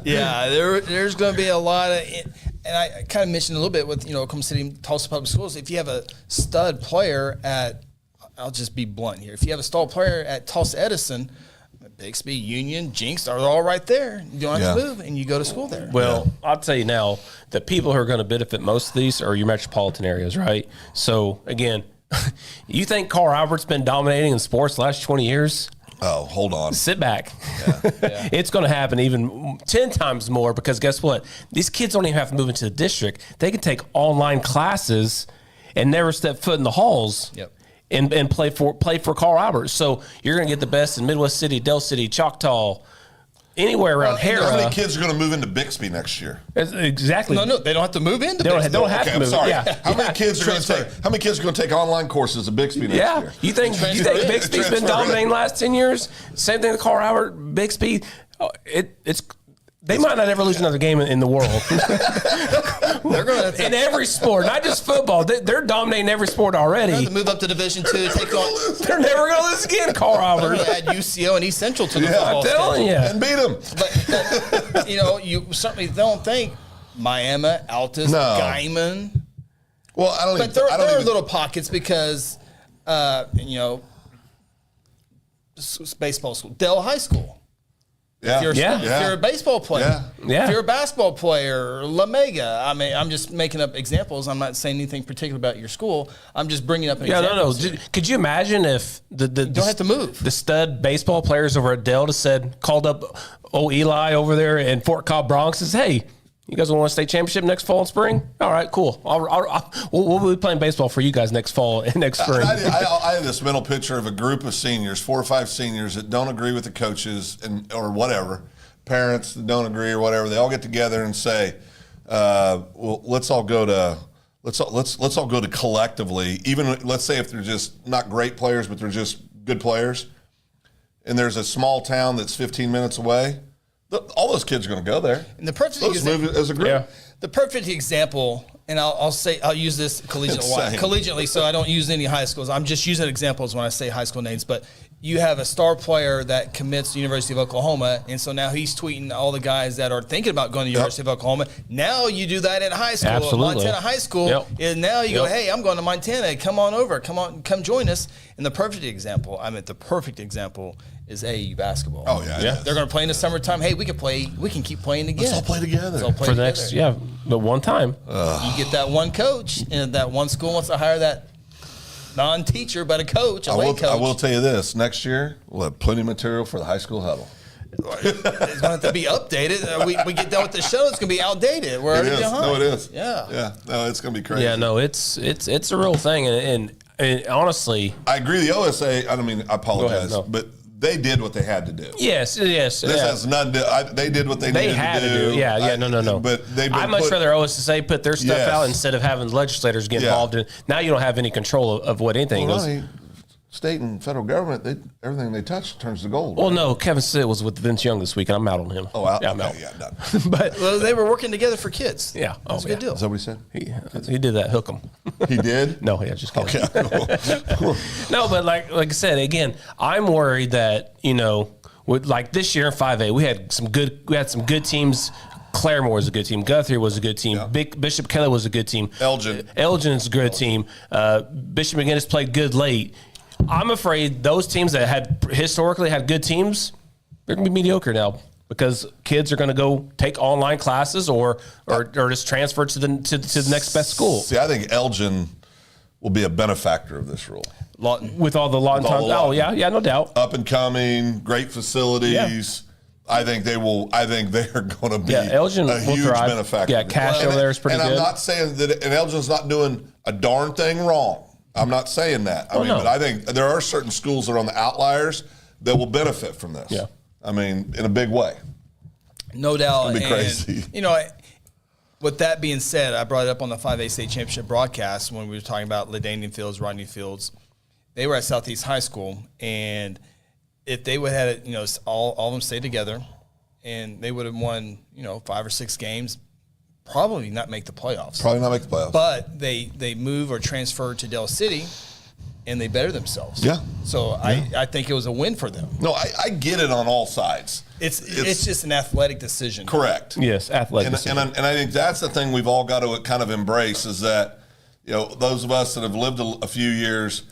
Speaker 1: There's going to be a lot of... And I kind of mentioned a little bit with, Oklahoma City, Tulsa Public Schools. If you have a stud player I'll just be blunt here. If you have a star player at Tulsa Edison, Bixby, Union, Jinx are all right there. You don't have to move, and you go to school there.
Speaker 4: Well, I'll tell you now, the people who are going to benefit most of these are your metropolitan areas, right? So, again, you think Carl Albert's been dominating in sports the last 20 years?
Speaker 2: Oh, hold on.
Speaker 4: Sit back. Yeah. It's going to happen even 10 times more because guess what? These kids don't even have to move into the district. They can take online classes and never step foot in the halls and play for Carl Albert. So you're going to get the best in Midwest City, Del City, Choctaw, anywhere around here.
Speaker 2: How many kids are going to move into Bixby next year?
Speaker 4: Exactly.
Speaker 1: No, they don't have to move into
Speaker 4: Bixby. They don't have to move.
Speaker 2: Sorry.
Speaker 4: Yeah.
Speaker 2: How many kids are going to take online courses at Bixby next year?
Speaker 4: You think Bixby's been dominating the last 10 years? Same thing with Carl Albert, Bixby. They might not ever lose another game in the world.
Speaker 1: They're going to
Speaker 4: in every sport, not just football. They're dominating every sport already.
Speaker 1: They're going to move up to Division II.
Speaker 4: They're never going to lose again, Carl Albert.
Speaker 1: Add UCO and East Central to the football.
Speaker 4: I'm telling you.
Speaker 2: And beat them.
Speaker 1: But, you certainly don't think Miami, Altus, Guyman.
Speaker 2: Well, I don't.
Speaker 1: But there are little pockets because, baseball school, Dell High School.
Speaker 2: Yeah.
Speaker 1: If you're a baseball player, if you're a basketball player, La Mega. I mean, I'm just making up examples. I'm not saying anything particular about your school. I'm just bringing up an example.
Speaker 4: No. Could you imagine if
Speaker 1: you don't have to move?
Speaker 4: The stud baseball players over at Delta called up Eli over there in Fort Cobb, Bronx, says, "Hey, you guys want to win a state championship next fall and spring? All right, cool. We'll be playing baseball for you guys next fall and next spring."
Speaker 2: I have this mental picture of a group of seniors, 4 or 5 seniors that don't agree with the coaches or whatever, parents that don't agree or whatever. They all get together and say, "Well, let's all go to collectively. Even let's say if they're just not great players, but they're just good players, and there's a small town that's 15 minutes away." All those kids are going to go there.
Speaker 1: And the perfect
Speaker 2: move as a group.
Speaker 1: Yeah. The perfect example, and I'll use this collegiately, so I don't use any high schools. I'm just using examples when I say high school names. But you have a star player that commits to the University of Oklahoma, and so now he's tweeting all the guys that are thinking about going to the University of Oklahoma. Now you do that at high school,
Speaker 4: Absolutely.
Speaker 1: Montana High School, and now you go, "Hey, I'm going to Montana. Come on over. Come join us." And the perfect example is AAU basketball.
Speaker 2: Oh yeah.
Speaker 1: They're going to play in the summertime. Hey, we can keep playing again.
Speaker 2: Let's all play together
Speaker 4: for the next but one time.
Speaker 1: get that one coach, and that one school wants to hire that non-teacher but a coach, a late coach.
Speaker 2: I will tell you this: next year we'll have plenty of material for the high school huddle.
Speaker 1: It's going to have to be updated. We get done with the show, it's going to be outdated. We're already behind.
Speaker 2: No, it is.
Speaker 1: Yeah.
Speaker 2: No, it's going to be crazy.
Speaker 4: Yeah, no, it's a real thing, and honestly,
Speaker 2: I agree. The OSA. I don't mean. I apologize,
Speaker 4: no.
Speaker 2: but they did what they had to do.
Speaker 4: Yes.
Speaker 2: This has nothing to. They did what they needed
Speaker 4: had
Speaker 2: to do.
Speaker 4: Yeah, no.
Speaker 2: But
Speaker 4: I'd much rather OSSA put their stuff out instead of having legislators get involved in. Now you don't have any control of what anything goes.
Speaker 2: State and federal government, everything they touch turns to gold.
Speaker 4: Well, no, Kevin Stitt was with Vince Young this week, and I'm out on him.
Speaker 2: Oh, out?
Speaker 4: Yeah, I'm
Speaker 2: okay,
Speaker 4: out.
Speaker 2: Done.
Speaker 4: But
Speaker 1: they were working together for kids.
Speaker 4: Yeah.
Speaker 1: That's a good deal.
Speaker 2: Is that what he said?
Speaker 4: He did that, hook 'em.
Speaker 2: He did?
Speaker 4: No, yeah, just kidding.
Speaker 2: Okay.
Speaker 4: No, but like I said, again, I'm worried that, with like this year in 5A, we had some good teams. Claremore was a good team. Guthrie was a good team.
Speaker 2: Yeah.
Speaker 4: Bishop Kelly was a good team. Elgin's a good team. Bishop McGinnis played good late. I'm afraid those teams that had historically had good teams, they're going to be mediocre now because kids are going to go take online classes or just transfer to the next best school.
Speaker 2: See, I think Elgin will be a benefactor of this rule.
Speaker 1: Lawton.
Speaker 4: With all the Lawton time. Oh, yeah, no doubt.
Speaker 2: Up and coming, great facilities. Yeah. I think they will. I think they are going to be
Speaker 4: Elgin
Speaker 2: a huge
Speaker 4: thrive.
Speaker 2: benefactor.
Speaker 4: Yeah, Cash over there is pretty good.
Speaker 2: And I'm not saying that, and Elgin's not doing a darn thing wrong. I'm not saying that. But I think there are certain schools that are on the outliers that will benefit from this.
Speaker 4: Yeah.
Speaker 2: I mean, in a big way.
Speaker 1: No doubt.
Speaker 2: It's going to be crazy.
Speaker 1: With that being said, I brought it up on the 5A state championship broadcast when we were talking about Ladanian Fields, Rodney Fields. They were at Southeast High School, and if they would have had it, all of them stayed together, and they would have won, 5 or 6 games, probably not make the playoffs. But they move or transfer to Del City, and they better themselves.
Speaker 2: Yeah.
Speaker 1: So I think it was a win for them.
Speaker 2: No, I get it on all sides.
Speaker 1: It's just an athletic decision.
Speaker 2: Correct.
Speaker 4: Yes, athletic decision.
Speaker 2: And I think that's the thing we've all got to kind of embrace is that, those of us that have lived a few years,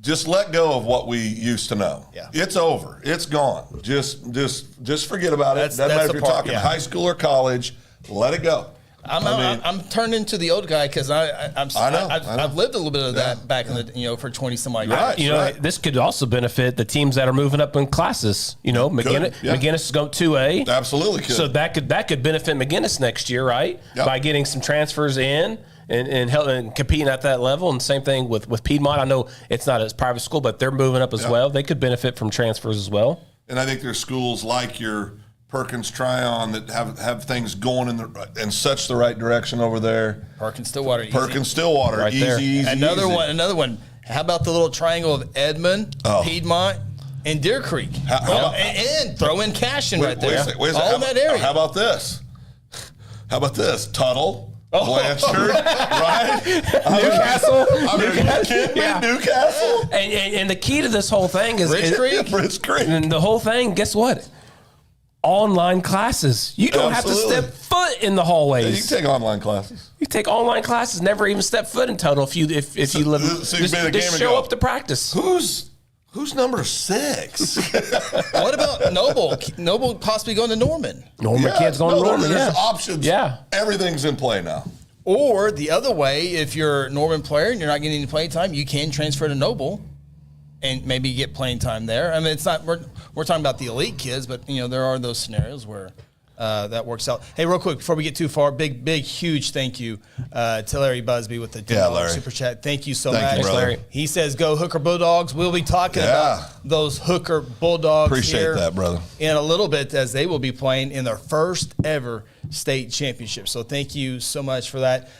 Speaker 2: just let go of what we used to know.
Speaker 1: Yeah.
Speaker 2: It's over. It's gone. Just forget about it. Doesn't matter if you're talking high school or college. Let it go.
Speaker 1: I'm turning to the old guy because I've lived a little bit of that back in the for 20 some odd years.
Speaker 2: Right.
Speaker 4: This could also benefit the teams that are moving up in classes. McGinnis is going 2A.
Speaker 2: Absolutely could.
Speaker 4: So that could benefit McGinnis next year, right?
Speaker 2: Yep.
Speaker 4: By getting some transfers in and competing at that level. And same thing with Piedmont. I know it's not a private school, but they're moving up as well. They could benefit from transfers as well.
Speaker 2: And I think there's schools like your Perkins Tryon that have things going in such the right direction over there.
Speaker 1: Perkins Stillwater,
Speaker 2: right
Speaker 1: easy,
Speaker 2: there. Easy.
Speaker 1: Another one. How about the little triangle of Edmond, Piedmont, and Deer Creek? And throw in Cashin right there. All in that area.
Speaker 2: How about this? Tuttle. Blanchard, right?
Speaker 4: Newcastle.
Speaker 2: Are you kidding me? Newcastle.
Speaker 4: And the key to this whole thing is
Speaker 2: Rich Creek.
Speaker 4: And the whole thing, guess what? Online classes. You don't have to step foot in the hallways.
Speaker 2: Yeah, you can take online classes.
Speaker 4: You take online classes, never even step foot in Total if you live.
Speaker 2: So you
Speaker 4: just show up to practice.
Speaker 2: Who's number 6?
Speaker 1: What about Noble? Noble possibly going to Norman.
Speaker 4: Kids going to Norman.
Speaker 2: There's options.
Speaker 4: Yeah.
Speaker 2: Everything's in play now.
Speaker 1: Or the other way, if you're a Norman player and you're not getting any playing time, you can transfer to Noble and maybe get playing time there. I mean, it's not we're talking about the elite kids, but there are those scenarios where that works out. Hey, real quick before we get too far, big huge thank you to Larry Busby with the $10 super chat. Thank you so much.
Speaker 2: Thank you, Larry.
Speaker 1: He says, "Go Hooker Bulldogs." We'll be talking about those Hooker Bulldogs.
Speaker 2: Appreciate that, brother.
Speaker 1: In a little bit, as they will be playing in their first ever state championship. So thank you so much for that.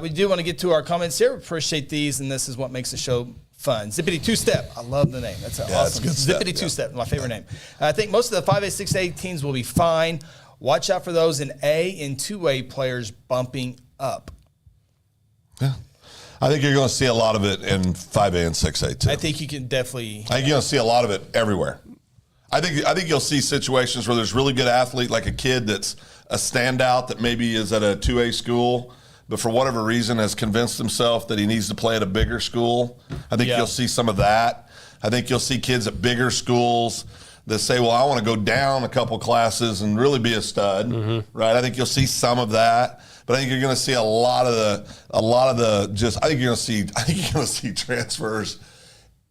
Speaker 1: We do want to get to our comments here. We appreciate these, and this is what makes the show fun. Zippity Two-Step. I love the name. That's awesome.
Speaker 2: That's good
Speaker 1: Zippity Two-Step, my favorite name. I think most of the 5A, 6A teams will be fine. Watch out for those in A and 2A players bumping up.
Speaker 2: Yeah. I think you're going to see a lot of it in 5A and 6A too.
Speaker 1: I think you can definitely.
Speaker 2: I think you're going to see a lot of it everywhere. I think you'll see situations where there's really good athlete, like a kid that's a standout that maybe is at a 2A school, but for whatever reason has convinced himself that he needs to play at a bigger school. I think you'll see some of that. I think you'll see kids at bigger schools that say, well, I want to go down a couple classes and really be a stud, right? I think you'll see some of that. but I think you're going to see a lot of the just. I think you're going to see transfers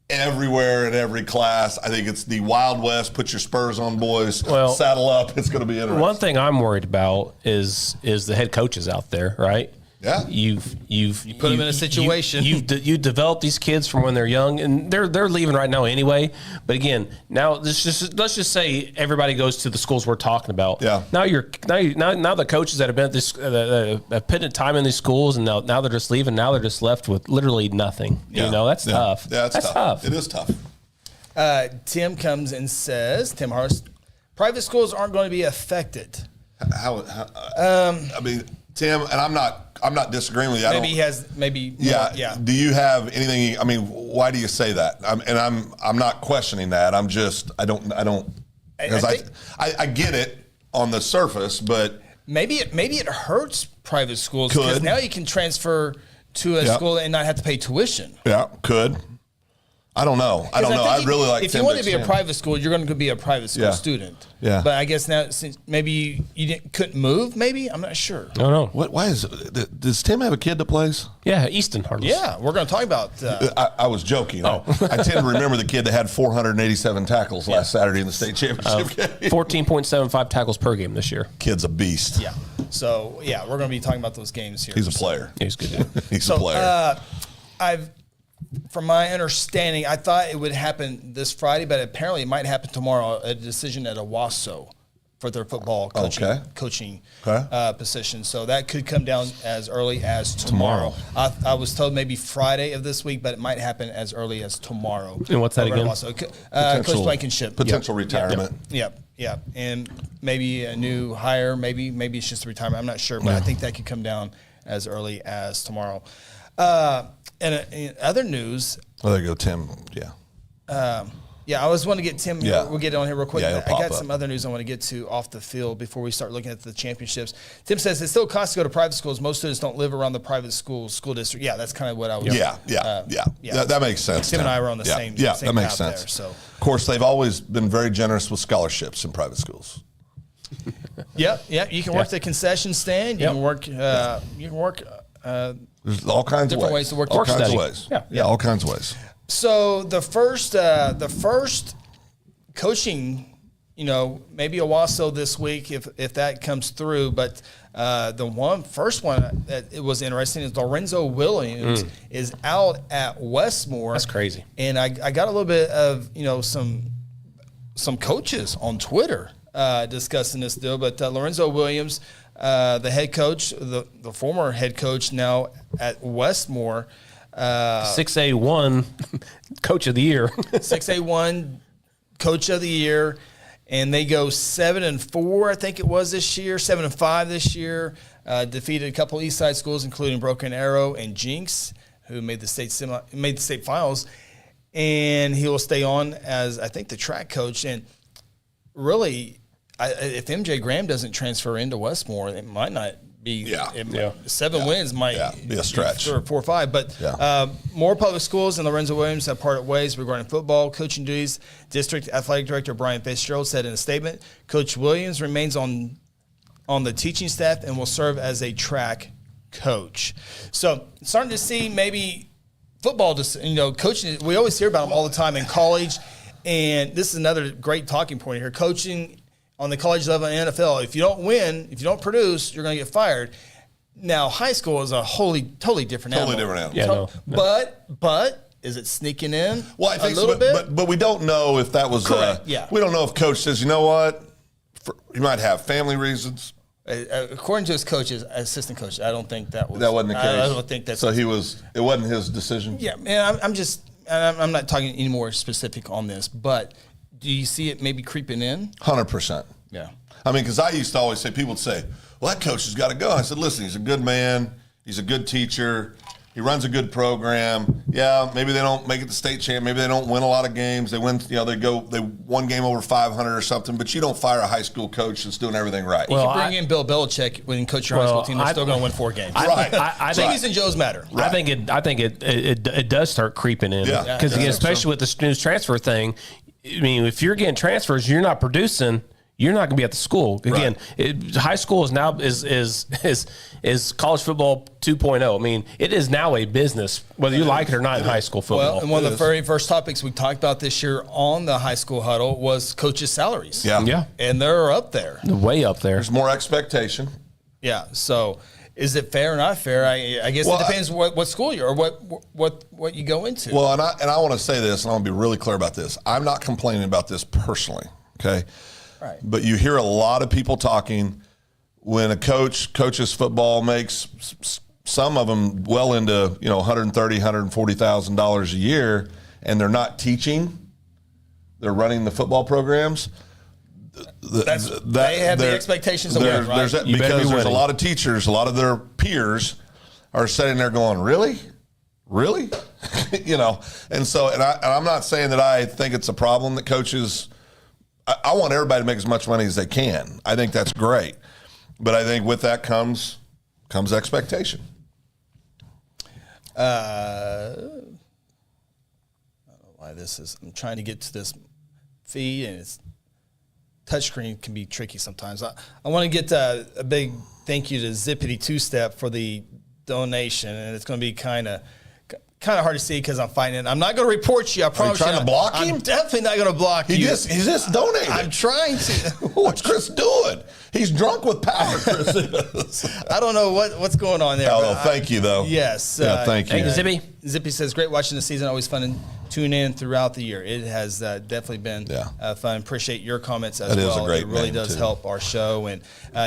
Speaker 2: everywhere in every class. I think it's the Wild West. Put your spurs on, boys.
Speaker 4: Well,
Speaker 2: saddle up. It's going to be interesting.
Speaker 4: One thing I'm worried about is the head coaches out there, right?
Speaker 2: Yeah,
Speaker 1: you put them in a situation.
Speaker 4: You develop these kids from when they're young, and they're leaving right now anyway. But again, now let's just say everybody goes to the schools we're talking about.
Speaker 2: Yeah.
Speaker 4: Now the coaches that have been at this have put in time in these schools, and now they're just leaving. Now they're just left with literally nothing.
Speaker 2: Yeah.
Speaker 4: You know, that's tough.
Speaker 2: Yeah, that's tough. It is tough.
Speaker 1: Tim comes and says, Tim Hurst, private schools aren't going to be affected.
Speaker 2: How I mean, Tim, and I'm not disagreeing with you.
Speaker 1: Maybe he has
Speaker 2: Yeah. Do you have anything? I mean, why do you say that? I'm not questioning that. I don't. Because I get it on the surface, but
Speaker 1: maybe it hurts private schools because now you can transfer to a school and not have to pay tuition.
Speaker 2: Yeah, could. I don't know. I'd really like.
Speaker 1: If you want to be a private school, you're going to be a private school student.
Speaker 2: Yeah.
Speaker 1: But I guess now, since maybe you couldn't move, maybe I'm not sure.
Speaker 4: I don't know.
Speaker 2: Why is it? Does Tim have a kid that plays?
Speaker 4: Yeah, Easton Harless.
Speaker 1: Yeah, we're going to talk about.
Speaker 2: I was joking. I tend to remember the kid that had 487 tackles last Saturday in the state championship game.
Speaker 4: 14.75 tackles per game this year.
Speaker 2: Kid's a beast.
Speaker 1: Yeah. So we're going to be talking about those games here.
Speaker 2: He's a player.
Speaker 4: He's good.
Speaker 2: He's a player.
Speaker 1: From my understanding, I thought it would happen this Friday, but apparently it might happen tomorrow. A decision at Owasso for their football coaching position. So that could come down as early as tomorrow. I was told maybe Friday of this week, but it might happen as early as tomorrow.
Speaker 4: And what's that again?
Speaker 1: Coach Blankenship.
Speaker 2: Potential retirement.
Speaker 1: Yep. And maybe a new hire. Maybe it's just a retirement. I'm not sure, but I think that could come down as early as tomorrow. And in other news,
Speaker 2: there you go, Tim. Yeah.
Speaker 1: I was wanting to get Tim. We'll get on here real quick.
Speaker 2: Yeah,
Speaker 1: I got some other news I want to get to off the field before we start looking at the championships. Tim says it still costs to go to private schools. Most students don't live around the private school district. Yeah, that's kind of what I was.
Speaker 2: Yeah. That makes sense.
Speaker 1: Tim and I were on the same.
Speaker 2: Yeah,
Speaker 1: same
Speaker 2: that makes
Speaker 1: path
Speaker 2: sense.
Speaker 1: There, so.
Speaker 2: Of course, they've always been very generous with scholarships in private schools.
Speaker 1: Yep. You can work the concession stand. You can work. You can work.
Speaker 2: There's all kinds of ways
Speaker 1: to work.
Speaker 2: All kinds of ways. Yeah, all kinds of ways.
Speaker 1: So the first coaching, maybe Owasso this week if that comes through. But the first one that it was interesting is Lorenzo Williams is out at Westmore.
Speaker 4: That's crazy.
Speaker 1: And I got a little bit of some coaches on Twitter discussing this deal. But Lorenzo Williams, the head coach, the former head coach now at Westmore.
Speaker 4: 6A1 coach of the year.
Speaker 1: 6A1 coach of the year. And they go 7-4, I think it was this year, 7-5 this year. Defeated a couple East Side schools, including Broken Arrow and Jinx, who made the state finals. And he will stay on as, I think, the track coach. And really, if MJ Graham doesn't transfer into Westmore, it might not be. Seven wins might
Speaker 2: be a stretch.
Speaker 1: 4 or 5. But more public schools and Lorenzo Williams have parted ways regarding football coaching duties. District Athletic Director Brian Fitzgerald said in a statement, Coach Williams remains on the teaching staff and will serve as a track coach. So starting to see maybe football, coaching. We always hear about them all the time in college. And this is another great talking point here. Coaching on the college level in NFL, if you don't win, if you don't produce, you're going to get fired. Now, high school is a totally different animal.
Speaker 2: Totally different
Speaker 4: animal.
Speaker 2: Yeah,
Speaker 1: But is it sneaking in?
Speaker 2: Well, I think
Speaker 1: a little bit?
Speaker 2: But we don't know if that was
Speaker 1: correct.
Speaker 2: We don't know if coach says, you know what, you might have family reasons.
Speaker 1: According to his coaches, assistant coach, I don't think that wasn't
Speaker 2: the case.
Speaker 1: I don't think that's
Speaker 2: so. It wasn't his decision.
Speaker 1: Yeah, and I'm not talking any more specific on this, but do you see it maybe creeping in?
Speaker 2: 100%.
Speaker 1: Yeah.
Speaker 2: I mean, because I used to always say, people would say, well, that coach has got to go. I said, listen, he's a good man. He's a good teacher. He runs a good program. Yeah, maybe they don't make it to state champ. Maybe they don't win a lot of games. They win, they one game over 500 or something. But you don't fire a high school coach that's doing everything right.
Speaker 1: You can bring in Bill Belichick when you coach your high school team. They're still going to win 4 games.
Speaker 4: I think
Speaker 1: Jimmy's and Joe's matter.
Speaker 4: Right. I think it does start creeping in. Because especially with the news transfer thing. I mean, if you're getting transfers, you're not producing. you're not going to be at the school again. High school is now is college football 2.0. I mean, it is now a business, whether you like it or not in high school football.
Speaker 1: Well, and one of the very first topics we talked about this year on the High School Huddle was coaches' salaries.
Speaker 2: Yeah.
Speaker 1: And they're up there.
Speaker 4: Way up there.
Speaker 2: There's more expectation.
Speaker 1: Yeah. So is it fair or not fair? I guess it depends what school you're or what you go into.
Speaker 2: Well, and I want to say this, and I want to be really clear about this. I'm not complaining about this personally, okay?
Speaker 1: Right.
Speaker 2: But you hear a lot of people talking when a coaches football makes some of them well into $130,000, $140,000 a year, and they're not teaching. They're running the football programs.
Speaker 1: They have the expectations of win, right?
Speaker 2: Because there's a lot of teachers, a lot of their peers are sitting there going, really? And so, and I'm not saying that I think it's a problem that coaches. I want everybody to make as much money as they can. I think that's great, but I think with that comes expectation.
Speaker 1: I don't know why this is. I'm trying to get to this feed, and it's touchscreen can be tricky sometimes. I want to get a big thank you to Zippity Two Step for the donation, and it's going to be kind of hard to see because I'm fighting it. I'm not going to report you. I promise you.
Speaker 2: Are you trying to block him?
Speaker 1: I'm definitely not going to block you.
Speaker 2: He's just donating.
Speaker 1: I'm trying to.
Speaker 2: What's Chris doing? He's drunk with power, Chris is.
Speaker 1: I don't know what's going on there.
Speaker 2: Oh, thank you, though.
Speaker 1: Yes.
Speaker 2: Thank you.
Speaker 4: Thank you, Zippy.
Speaker 1: Zippy says, great watching the season. Always fun to tune in throughout the year. It has definitely been fun. Appreciate your comments as well.
Speaker 2: Is a great
Speaker 1: it really
Speaker 2: name,
Speaker 1: does
Speaker 2: too.
Speaker 1: help our show and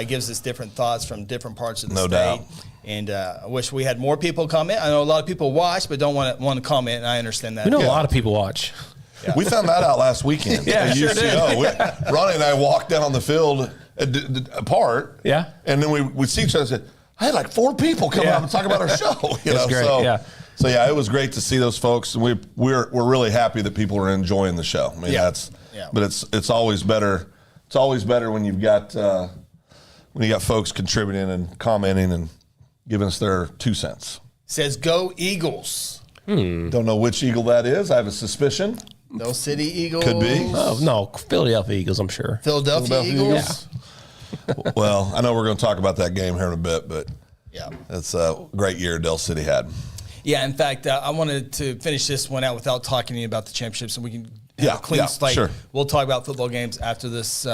Speaker 1: gives us different thoughts from different parts of the state.
Speaker 2: Doubt.
Speaker 1: And I wish we had more people comment. I know a lot of people watch, but don't want to comment, and I understand that.
Speaker 4: We know a lot of people watch.
Speaker 2: Yeah. We found that out last weekend.
Speaker 4: At
Speaker 1: sure
Speaker 2: UCO. Ronnie and I walked down on the field apart.
Speaker 4: Yeah.
Speaker 2: And then we see each other and said, I had like 4 people come up and talk about our show.
Speaker 4: That's great.
Speaker 2: So it was great to see those folks, and we're really happy that people are enjoying the show. I mean, but it's always better. It's always better when you've got folks contributing and commenting and giving us their 2 cents.
Speaker 1: Says go Eagles.
Speaker 2: Don't know which Eagle that is. I have a suspicion.
Speaker 1: No City Eagles.
Speaker 2: Could be.
Speaker 4: Oh, no, Philadelphia Eagles, I'm sure.
Speaker 1: Philadelphia Eagles.
Speaker 2: Yeah. Well, I know we're going to talk about that game here in a bit, but it's a great year Del City had.
Speaker 1: Yeah, in fact, I wanted to finish this one out without talking about the championship, so we can have a clean slate.
Speaker 2: Sure.
Speaker 1: We'll talk about football games after this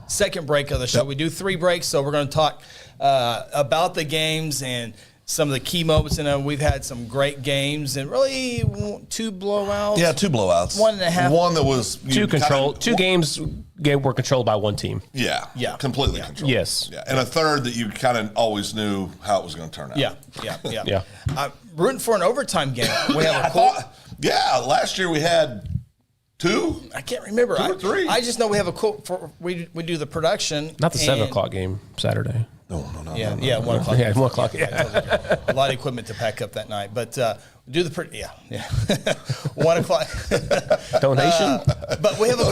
Speaker 1: second break of the show. We do 3 breaks, so we're going to talk about the games and some of the key moments. And we've had some great games and really 2 blowouts.
Speaker 2: Yeah, 2 blowouts.
Speaker 1: 1.5.
Speaker 2: One that was
Speaker 4: 2 games were controlled by one team.
Speaker 2: Yeah, completely controlled.
Speaker 4: Yes.
Speaker 2: Yeah. And a third that you kind of always knew how it was going to turn out.
Speaker 1: Yeah. I'm rooting for an overtime game. We have
Speaker 2: last year we had 2.
Speaker 1: I can't remember.
Speaker 2: 2 or 3.
Speaker 1: I just know we have a quote for we do the production.
Speaker 4: Not the 7 o'clock game Saturday.
Speaker 2: No.
Speaker 1: 1 o'clock.
Speaker 4: Yeah, 1 o'clock. Yeah.
Speaker 1: A lot of equipment to pack up that night, but do the 1 o'clock
Speaker 4: donation.
Speaker 1: But we have a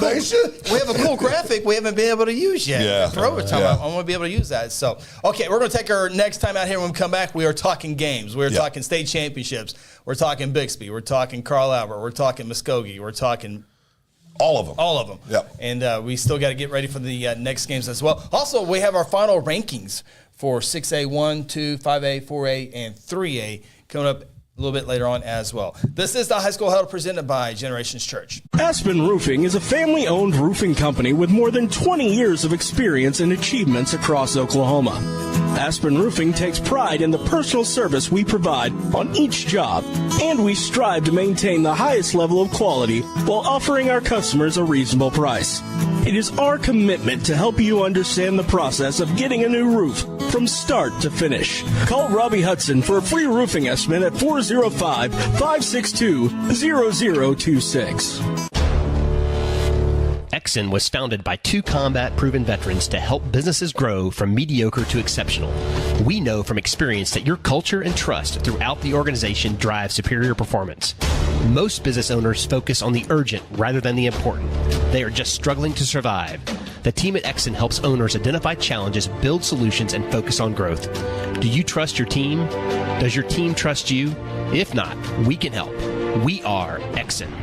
Speaker 1: cool graphic we haven't been able to use yet for overtime. I'm going to be able to use that. So okay, we're going to take our next time out here. When we come back, we are talking games. We're talking state championships. We're talking Bixby. We're talking Carl Albert. We're talking Muskogee. We're talking.
Speaker 2: All of them.
Speaker 1: All of them.
Speaker 2: Yep.
Speaker 1: And we still got to get ready for the next games as well. Also, we have our final rankings for 6A, 1, 2, 5A, 4A, and 3A coming up a little bit later on as well. This is the High School Huddle presented by Generations Church.
Speaker 8: Aspen Roofing is a family-owned roofing company with more than 20 years of experience and achievements across Oklahoma. Aspen Roofing takes pride in the personal service we provide on each job, and we strive to maintain the highest level of quality while offering our customers a reasonable price. It is our commitment to help you understand the process of getting a new roof from start to finish. Call Robbie Hudson for a free roofing estimate at 405-562-0026.
Speaker 9: Exxon was founded by 2 combat-proven veterans to help businesses grow from mediocre to exceptional. We know from experience that your culture and trust throughout the organization drive superior performance. Most business owners focus on the urgent rather than the important. They are just struggling to survive. The team at Exxon helps owners identify challenges, build solutions, and focus on growth. Do you trust your team? Does your team trust you? If not, we can help. We are Exxon.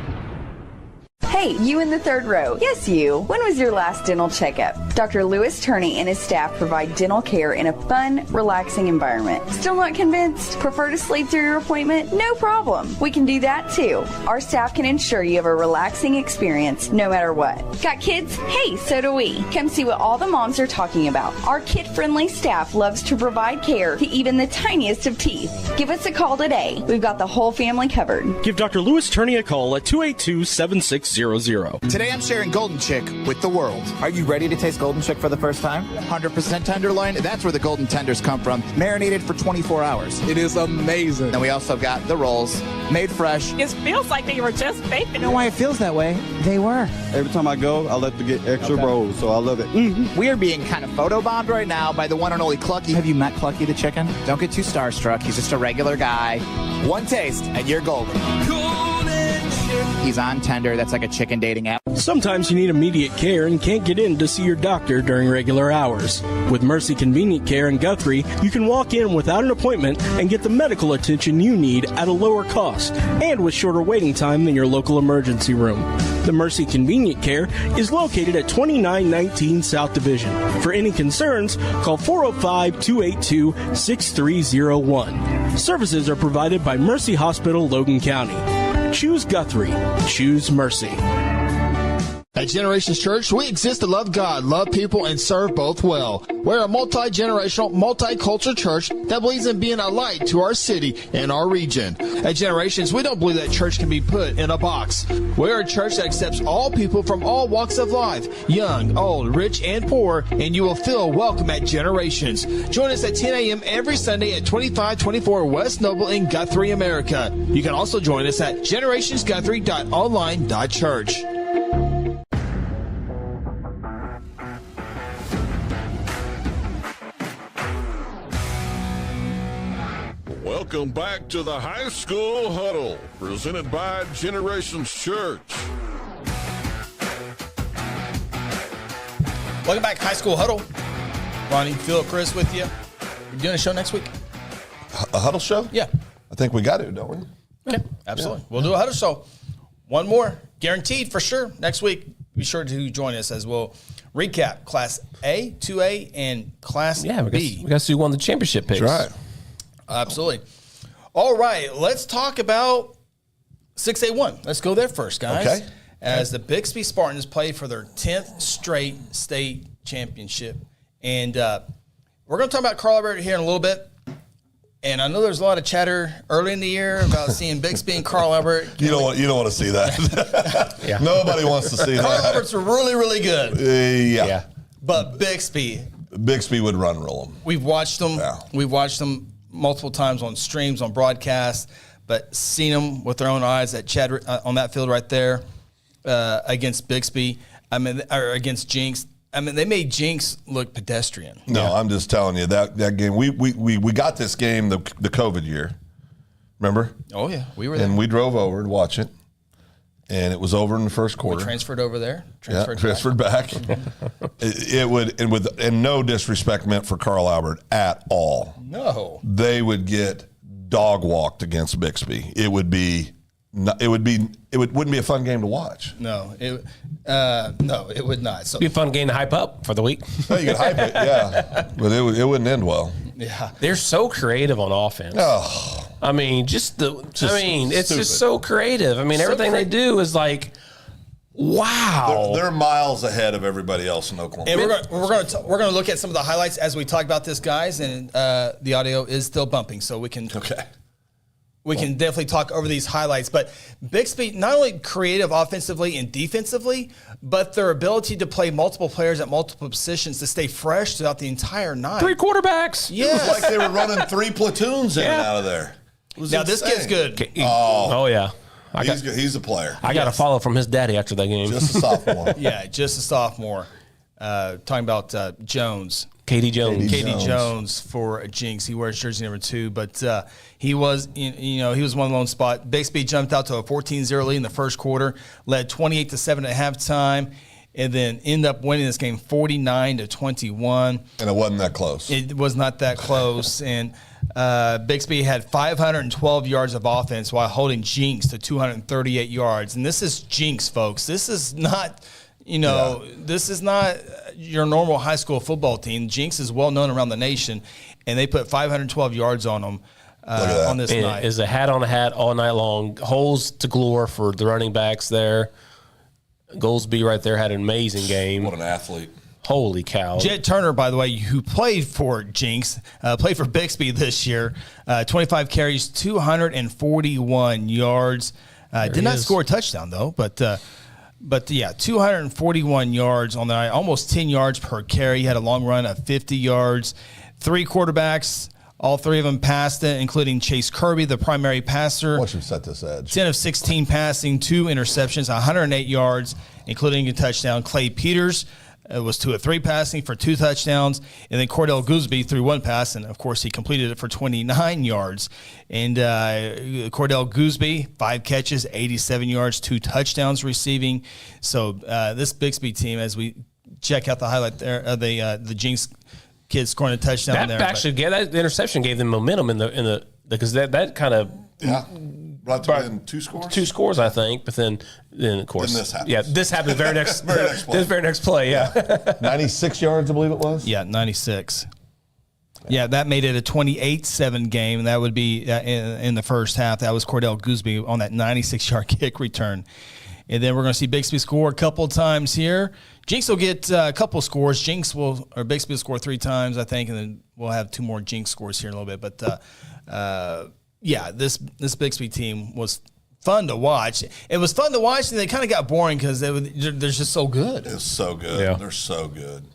Speaker 10: Hey, you in the third row. Yes, you. When was your last dental checkup? Dr. Louis Turney and his staff provide dental care in a fun, relaxing environment. Still not convinced? Prefer to sleep through your appointment? No problem. We can do that too. Our staff can ensure you have a relaxing experience no matter what. Got kids? Hey, so do we. Come see what all the moms are talking about. Our kid-friendly staff loves to provide care to even the tiniest of teeth. Give us a call today. We've got the whole family covered.
Speaker 8: Give Dr. Louis Turney a call at 282-7600.
Speaker 5: Today I'm sharing Golden Chick with the world. Are you ready to taste Golden Chick for the first time? 100% tenderloin. That's where the golden tenders come from. Marinated for 24 hours.
Speaker 6: It is amazing.
Speaker 5: Then we also got the rolls, made fresh.
Speaker 7: It feels like they were just baking.
Speaker 5: You know why it feels that way? They were.
Speaker 6: Every time I go, I like to get extra rolls, so I love it.
Speaker 5: We are being kind of photobombed right now by the one and only Clucky. Have you met Clucky the chicken? Don't get too starstruck. He's just a regular guy. One taste and you're golden. He's on Tender. That's like a chicken dating app.
Speaker 8: Sometimes you need immediate care and can't get in to see your doctor during regular hours. With Mercy Convenient Care in Guthrie, you can walk in without an appointment and get the medical attention you need at a lower cost and with shorter waiting time than your local emergency room. The Mercy Convenient Care is located at 2919 South Division. For any concerns, call 405-282-6301. Services are provided by Mercy Hospital, Logan County. Choose Guthrie. Choose Mercy.
Speaker 12: At Generations Church, we exist to love God, love people, and serve both well. We're a multi-generational, multicultural church that believes in being a light to our city and our region. At Generations, we don't believe that church can be put in a box. We're a church that accepts all people from all walks of life, young, old, rich, and poor, and you will feel welcome at Generations. Join us at 10 a.m. every Sunday at 2524 West Noble in Guthrie, America. You can also join us at generationsguthrie.online.church.
Speaker 11: Welcome back to the High School Huddle, presented by Generations Church.
Speaker 1: Welcome back, High School Huddle. Ronnie, Phil, Chris with you. We're doing a show next week.
Speaker 2: A huddle show?
Speaker 1: Yeah.
Speaker 2: I think we got to, don't we?
Speaker 1: Okay, absolutely. Yeah. We'll do a huddle show. One more, guaranteed for sure. Next week, be sure to join us as we'll recap Class A, 2A, and Class B.
Speaker 4: We got to see who won the championship picks.
Speaker 2: That's right.
Speaker 1: Absolutely. All right, let's talk about 6A1. Let's go there first, guys.
Speaker 2: Okay.
Speaker 1: As the Bixby Spartans play for their 10th straight state championship. And we're going to talk about Carl Albert here in a little bit. And I know there's a lot of chatter early in the year about seeing Bixby and Carl Albert.
Speaker 2: You don't want to see that.
Speaker 4: Yeah.
Speaker 2: Nobody wants to see
Speaker 1: Carl
Speaker 2: that.
Speaker 1: Albert's really, really good.
Speaker 2: Yeah.
Speaker 1: But Bixby
Speaker 2: would run roll them.
Speaker 1: We've watched them.
Speaker 2: Yeah.
Speaker 1: We've watched them multiple times on streams, on broadcasts, but seen them with their own eyes at on that field right there against Bixby. I mean, or against Jinx. I mean, they made Jinx look pedestrian.
Speaker 2: No, I'm just telling you that game. We got this game the COVID year. Remember?
Speaker 1: Oh yeah, we were there.
Speaker 2: And we drove over to watch it, and it was over in the first quarter.
Speaker 1: We transferred over there.
Speaker 2: Transferred back. It would, and no disrespect meant for Carl Albert at all.
Speaker 1: No,
Speaker 2: they would get dog walked against Bixby. It wouldn't be a fun game to watch.
Speaker 1: No, it would not. So
Speaker 4: It'd be a fun game to hype up for the week.
Speaker 2: Oh, you could hype it, yeah, but it wouldn't end well.
Speaker 1: Yeah,
Speaker 4: they're so creative on offense.
Speaker 2: Oh.
Speaker 4: I mean, it's
Speaker 2: stupid.
Speaker 4: just so creative. I mean, everything they do is like, wow.
Speaker 2: They're miles ahead of everybody else in Oklahoma.
Speaker 1: And we're going to look at some of the highlights as we talk about this, guys. And the audio is still bumping, so we can We can definitely talk over these highlights. But Bixby, not only creative offensively and defensively, but their ability to play multiple players at multiple positions to stay fresh throughout the entire night.
Speaker 4: 3 quarterbacks.
Speaker 2: Yeah, it was like they were running 3 platoons in and out of there.
Speaker 1: Now, this kid's good.
Speaker 4: Oh yeah.
Speaker 2: He's a player.
Speaker 4: I got a follow from his daddy after that game.
Speaker 2: Just a sophomore.
Speaker 1: Yeah, just a sophomore. Talking about Jones.
Speaker 4: Katie Jones
Speaker 1: for Jinx. He wears jersey number 2, but he was, he was one lone spot. Bixby jumped out to a 14-0 lead in the first quarter, led 28-7 at halftime, and then ended up winning this game 49-21.
Speaker 2: And it wasn't that close.
Speaker 1: It was not that close, and Bixby had 512 yards of offense while holding Jinx to 238 yards. And this is Jinx, folks. This is not, this is not your normal high school football team. Jinx is well known around the nation, and they put 512 yards on them on this night.
Speaker 4: Is a hat on a hat all night long. Holes to galore for the running backs there. Goolsby right there had an amazing game.
Speaker 2: What an athlete.
Speaker 4: Holy cow.
Speaker 1: Jet Turner, by the way, who played for Jinx, played for Bixby this year, 25 carries, 241 yards. Did not score a touchdown, though, but 241 yards on the night, almost 10 yards per carry. He had a long run of 50 yards. 3 quarterbacks, all 3 of them passed it, including Chase Kirby, the primary passer.
Speaker 13: Once you set this edge.
Speaker 1: 10 of 16 passing, 2 interceptions, 108 yards, including a touchdown. Clay Peters was 2 of 3 passing for 2 touchdowns. And then Cordell Gooseby threw 1 pass, and, of course, he completed it for 29 yards. And Cordell Gooseby, 5 catches, 87 yards, 2 touchdowns receiving. So this Bixby team, as we check out the highlight there, the Jinx kids scoring a touchdown there.
Speaker 4: The interception gave them momentum in the because that kind of
Speaker 2: brought them in 2 scores.
Speaker 4: 2 scores, I think. But then of course,
Speaker 2: this happens.
Speaker 4: Yeah, this happened the very next very next play. Yeah,
Speaker 13: 96 yards, I believe it was.
Speaker 1: Yeah, 96. Yeah, that made it a 28-7 game. That would be in the first half. That was Cordell Gooseby on that 96-yard kick return. And then we're going to see Bixby score a couple times here. Jinx will get a couple scores. Bixby will score 3 times, I think, and then we'll have 2 more Jinx scores here in a little bit. But this Bixby team was fun to watch. It was fun to watch, and they kind of got boring because they're just so good.
Speaker 2: It's so good.
Speaker 4: Yeah.
Speaker 2: They're so good.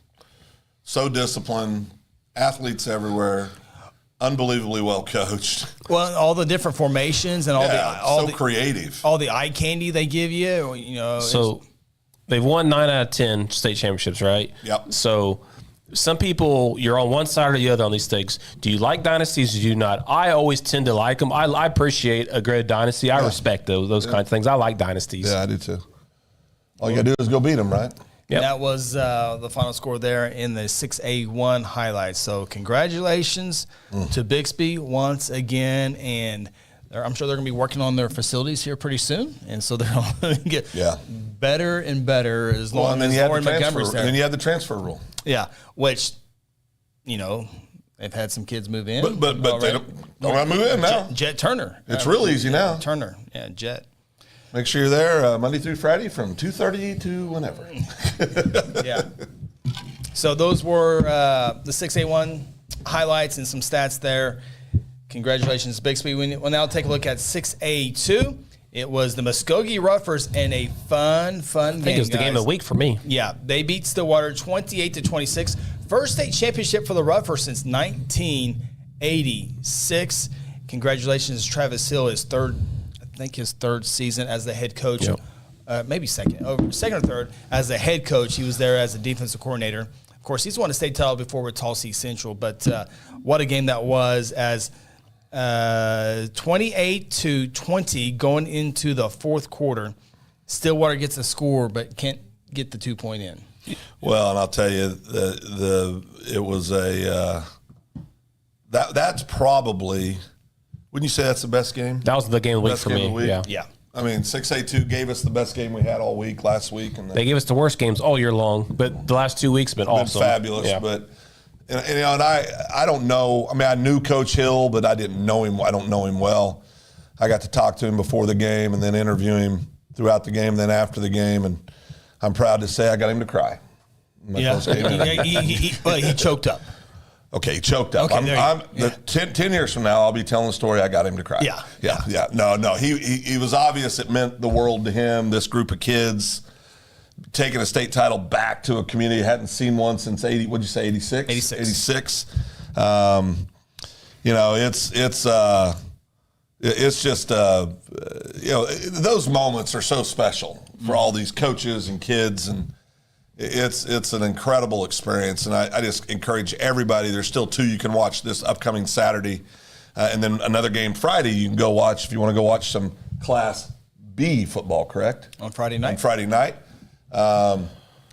Speaker 2: So disciplined. Athletes everywhere. Unbelievably well coached.
Speaker 1: Well, all the different formations and all the
Speaker 2: creative.
Speaker 1: All the eye candy they give you,
Speaker 4: So they've won 9 out of 10 state championships, right?
Speaker 2: Yep.
Speaker 4: So some people, you're on one side or the other on these things. Do you like dynasties or do you not? I always tend to like them. I appreciate a great dynasty. I respect those kinds of things. I like dynasties.
Speaker 13: Yeah, I do too. All you got to do is go beat them, right?
Speaker 1: Yep. That was the final score there in the 6A1 highlights. So congratulations to Bixby once again. And I'm sure they're going to be working on their facilities here pretty soon. And so they're going to get better and better as long as Lauren Montgomery's there.
Speaker 2: And then you had the transfer rule.
Speaker 1: Yeah, which, they've had some kids move in.
Speaker 2: But they don't want to move in now.
Speaker 1: Jet Turner.
Speaker 2: It's real easy now.
Speaker 1: Turner. Yeah, Jet.
Speaker 2: Make sure you're there Monday through Friday from 2:30 to whenever.
Speaker 1: Yeah. So those were the 6A1 highlights and some stats there. Congratulations, Bixby. We'll now take a look at 6A2. It was the Muskogee Roughers in a fun game.
Speaker 4: I think it was the game of the week for me.
Speaker 1: Yeah, they beat Stillwater 28-26. First state championship for the Roughers since 1986. Congratulations, Travis Hill, his third season as the head coach.
Speaker 4: Yep.
Speaker 1: Maybe second or third as the head coach. He was there as a defensive coordinator. Of course, he's won a state title before with Tall Sea Central, but what a game that was as 28-20 going into the fourth quarter. Stillwater gets a score but can't get the 2-point in.
Speaker 2: Well, and I'll tell you, it was that's probably. Wouldn't you say that's the best game?
Speaker 4: That was the game of the week for me.
Speaker 1: Yeah.
Speaker 2: I mean, 6A2 gave us the best game we had all week last week, and
Speaker 4: they gave us the worst games all year long. But the last 2 weeks have been awesome,
Speaker 2: fabulous.
Speaker 4: Yeah.
Speaker 2: But and I don't know. I mean, I knew Coach Hill, but I didn't know him. I don't know him well. I got to talk to him before the game, and then interview him throughout the game, then after the game, and I'm proud to say I got him to cry.
Speaker 1: He choked up.
Speaker 2: Okay, he choked up.
Speaker 1: Okay,
Speaker 2: 10 years from now, I'll be telling the story. I got him to cry. Yeah. No. He was obvious. It meant the world to him. This group of kids taking a state title back to a community hadn't seen one since 80. What'd you say? 86. 86. It's just those moments are so special for all these coaches and kids and. It's an incredible experience, and I just encourage everybody. There's still 2 you can watch this upcoming Saturday, and then another game Friday you can go watch if you want to go watch some Class B football, correct?
Speaker 1: On Friday night.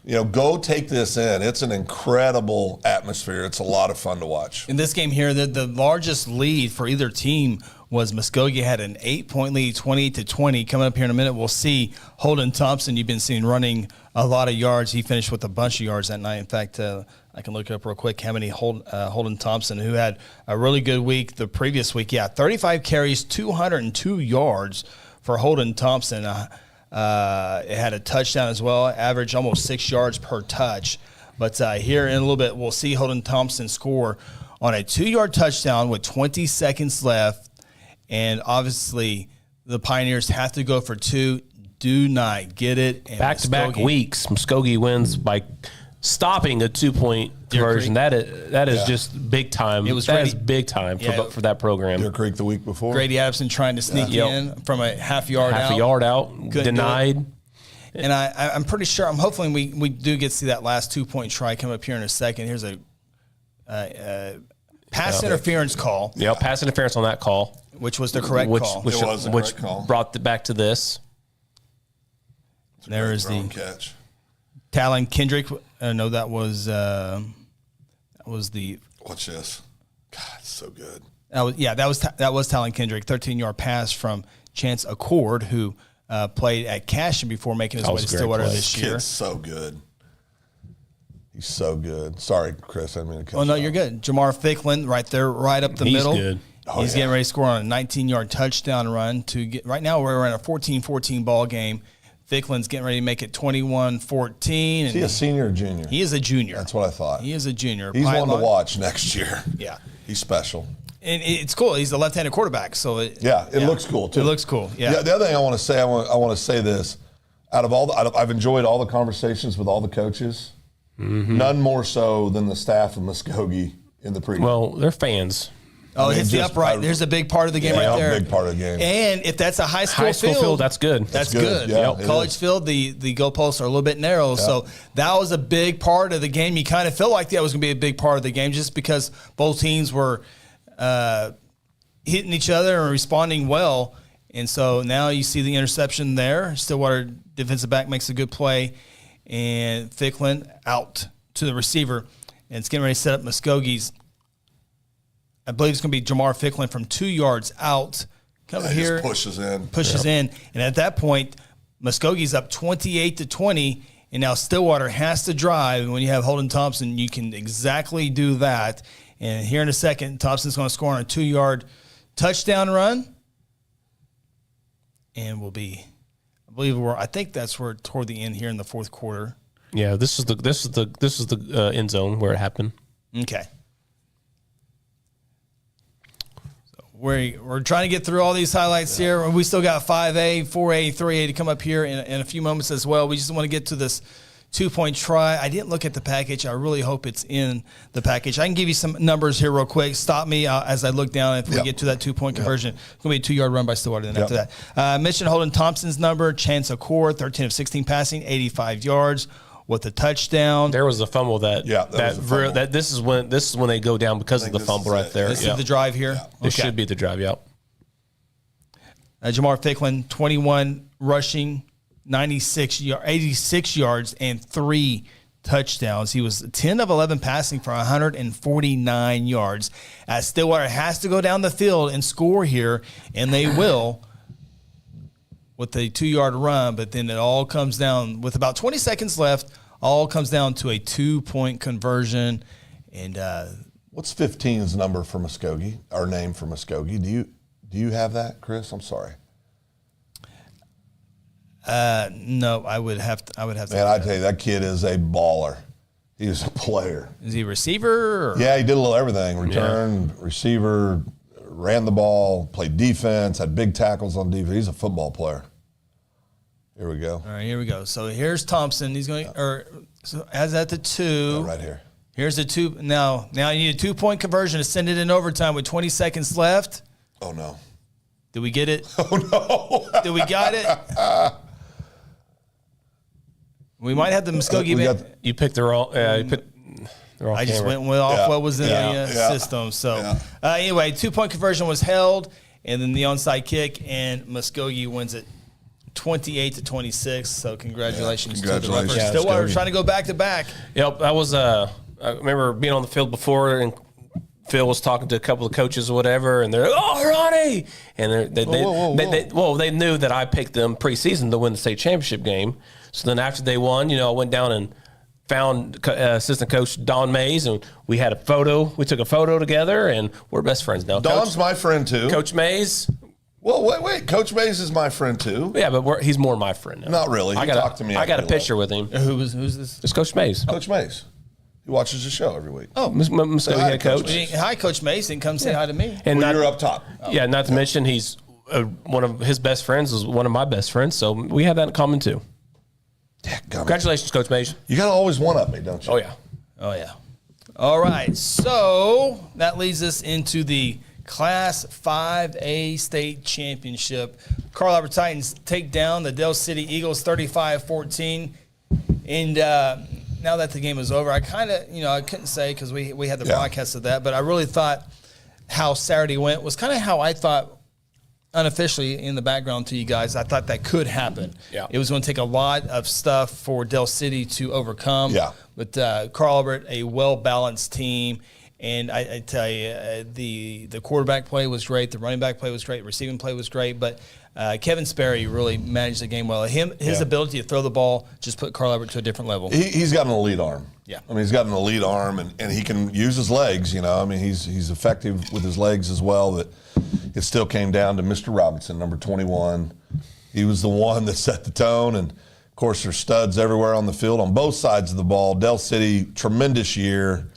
Speaker 2: go take this in. It's an incredible atmosphere. It's a lot of fun to watch.
Speaker 1: In this game here, the largest lead for either team was Muskogee had an 8-point lead, 28-20. Coming up here in a minute, we'll see Holden Thompson. You've been seeing running a lot of yards. He finished with a bunch of yards that night. In fact, I can look it up real quick. How many Holden Thompson, who had a really good week the previous week. 35 carries, 202 yards for Holden Thompson. It had a touchdown as well, average almost 6 yards per touch. But here in a little bit, we'll see Holden Thompson score on a 2-yard touchdown with 20 seconds left. And obviously, the Pioneers have to go for 2. Do not get it. And
Speaker 4: back-to-back weeks, Muskogee wins by stopping a 2-point conversion. That is just big time. That is big time for that program.
Speaker 2: Deer Creek the week before.
Speaker 1: Grady Adamson trying to sneak in from a half yard
Speaker 4: out. Denied.
Speaker 1: And I'm pretty sure, I'm hoping we do get to see that last 2-point try come up here in a second. Here's a pass interference call.
Speaker 4: Yeah, pass interference on that call.
Speaker 1: Which was the correct call.
Speaker 4: Which brought it back to this.
Speaker 1: There is the
Speaker 2: catch.
Speaker 1: Talon Kendrick. No, that was the.
Speaker 2: Watch this. God, it's so good.
Speaker 1: That was Talon Kendrick. 13-yard pass from Chance Accord, who played at Cashion before making his way to Stillwater this year.
Speaker 2: Kid's so good. He's so good. Sorry, Chris. I didn't mean to cut
Speaker 1: no, you're good. Jamar Ficklin right there, right up the middle.
Speaker 4: He's good.
Speaker 1: He's getting ready to score on a 19-yard touchdown run to get. Right now, we're in a 14-14 ball game. Ficklin's getting ready to make it 21-14.
Speaker 2: Is he a senior or junior?
Speaker 1: He is a junior.
Speaker 2: That's what I thought.
Speaker 1: He is a junior.
Speaker 2: He's one to watch next year.
Speaker 1: Yeah.
Speaker 2: He's special.
Speaker 1: And it's cool. He's a left-handed quarterback, so it
Speaker 2: looks cool too.
Speaker 1: It looks cool. Yeah.
Speaker 2: The other thing I want to say, I want to say this. I've enjoyed all the conversations with all the coaches. Mm-hmm. None more so than the staff of Muskogee in the pregame.
Speaker 4: Well, they're fans.
Speaker 1: Oh, hits the upright. There's a big part of the game right there.
Speaker 2: Big part of the game.
Speaker 1: And if that's a high school
Speaker 4: field, that's good.
Speaker 1: That's good.
Speaker 2: Yeah,
Speaker 1: college field, the goalposts are a little bit narrow. Yeah. So that was a big part of the game. You kind of felt like that was going to be a big part of the game just because both teams were hitting each other and responding well. And so now you see the interception there. Stillwater defensive back makes a good play. And Ficklin out to the receiver. And it's getting ready to set up Muskogee's. I believe it's going to be Jamar Ficklin from 2 yards out. Comes here,
Speaker 2: pushes in.
Speaker 1: And at that point, Muskogee's up 28-20, and now Stillwater has to drive. And when you have Holden Thompson, you can exactly do that. And here in a second, Thompson's going to score on a 2-yard touchdown run, and I think that's where toward the end here in the fourth quarter.
Speaker 4: Yeah, this is the end zone where it happened.
Speaker 1: Okay. We're trying to get through all these highlights here. We still got 5A, 4A, 3A to come up here in a few moments as well. We just want to get to this 2-point try. I didn't look at the package. I really hope it's in the package. I can give you some numbers here real quick. Stop me as I look down. If we get to that 2-point conversion, it's going to be a 2-yard run by Stillwater. Then after that, I mentioned Holden Thompson's number. Chance Accord, 13 of 16 passing, 85 yards. With a touchdown,
Speaker 4: there was a fumble this is when they go down because of the fumble right there.
Speaker 1: This is the drive here.
Speaker 4: Yeah. This should be the drive. Yep.
Speaker 1: Jamar Ficklin, 21 rushing, 86 yards, and 3 touchdowns. He was 10 of 11 passing for 149 yards. As Stillwater has to go down the field and score here, and they will. With a 2-yard run, but then it all comes down with about 20 seconds left. All comes down to a 2-point conversion. And
Speaker 2: what's 15's number for Muskogee? Our name for Muskogee? Do you have that, Chris? I'm sorry.
Speaker 1: No, I would have to.
Speaker 2: Man, I tell you, that kid is a baller. He is a player.
Speaker 1: Is he a receiver? Or?
Speaker 2: Yeah, he did a little everything. Return, receiver. Ran the ball, played defense, had big tackles on defense. He's a football player. Here we go.
Speaker 1: All right, here we go. So here's Thompson. He's going, as at the 2.
Speaker 2: Yeah, right here.
Speaker 1: Here's the 2. Now you need a 2-point conversion to send it in overtime with 20 seconds left.
Speaker 2: Oh, no.
Speaker 1: Did we get it?
Speaker 2: Oh, no.
Speaker 1: Did we got it? We might have the Muskogee.
Speaker 4: You picked the wrong.
Speaker 1: I just went off what was in the system. So anyway, 2-point conversion was held, and then the onside kick, and Muskogee wins it 28-26. So congratulations,
Speaker 2: Congratulations.
Speaker 1: to the Ruffers. Stillwater trying to go back to back.
Speaker 4: Yep, that was I remember being on the field before, and Phil was talking to a couple of coaches or whatever, and they're like, "Oh, Ronnie!" And they knew that I picked them preseason to win the state championship game. So then after they won, I went down and found assistant coach Don Mays, and we had a photo. We took a photo together, and we're best friends now.
Speaker 2: Don's my friend too.
Speaker 4: Coach Mays.
Speaker 2: Well, wait. Coach Mays is my friend too.
Speaker 4: Yeah, but he's more my friend now.
Speaker 2: Not really. He talked to me.
Speaker 4: I got a picture with him.
Speaker 1: Who's this?
Speaker 4: It's Coach Mays.
Speaker 2: Coach Mays. He watches the show every week.
Speaker 4: Oh, so head coach.
Speaker 1: Hi, Coach Mason. Come say hi to me.
Speaker 4: And
Speaker 2: you're up top.
Speaker 4: Yeah, not to mention he's one of his best friends is one of my best friends, so we have that in common too.
Speaker 2: Yeah,
Speaker 4: congratulations, Coach Mays.
Speaker 2: You got to always one-up me, don't you?
Speaker 4: Oh, yeah.
Speaker 1: Oh, yeah. All right, so that leads us into the Class 5A State Championship. Carl Albert Titans take down the Dell City Eagles 35-14. And now that the game is over, I kind of, I couldn't say because we had the broadcast of that, but I really thought how Saturday went was kind of how I thought unofficially in the background to you guys. I thought that could happen.
Speaker 4: Yeah.
Speaker 1: It was going to take a lot of stuff for Dell City to overcome.
Speaker 2: Yeah.
Speaker 1: But Carl Albert, a well-balanced team. And I tell you, the quarterback play was great. The running back play was great. Receiving play was great. But Kevin Sperry really managed the game well. His ability to throw the ball just put Carl Albert to a different level.
Speaker 2: He's got an elite arm.
Speaker 1: Yeah.
Speaker 2: I mean, he's got an elite arm, and he can use his legs, I mean, he's effective with his legs as well. But it still came down to Mr. Robinson, number 21. He was the one that set the tone. And, of course, there's studs everywhere on the field on both sides of the ball. Dell City, tremendous year.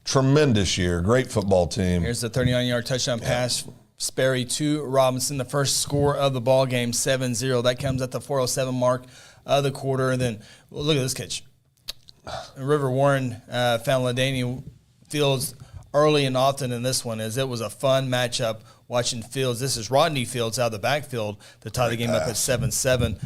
Speaker 2: Great football team.
Speaker 1: Here's the 39-yard touchdown pass. Sperry to Robinson, the first score of the ball game, 7-0. That comes at the 4:07 mark of the quarter. And then, look at this catch. River Warren found LaDainian Fields early and often in this one, as it was a fun matchup watching Fields. This is Rodney Fields out of the backfield to tie the game up at 7-7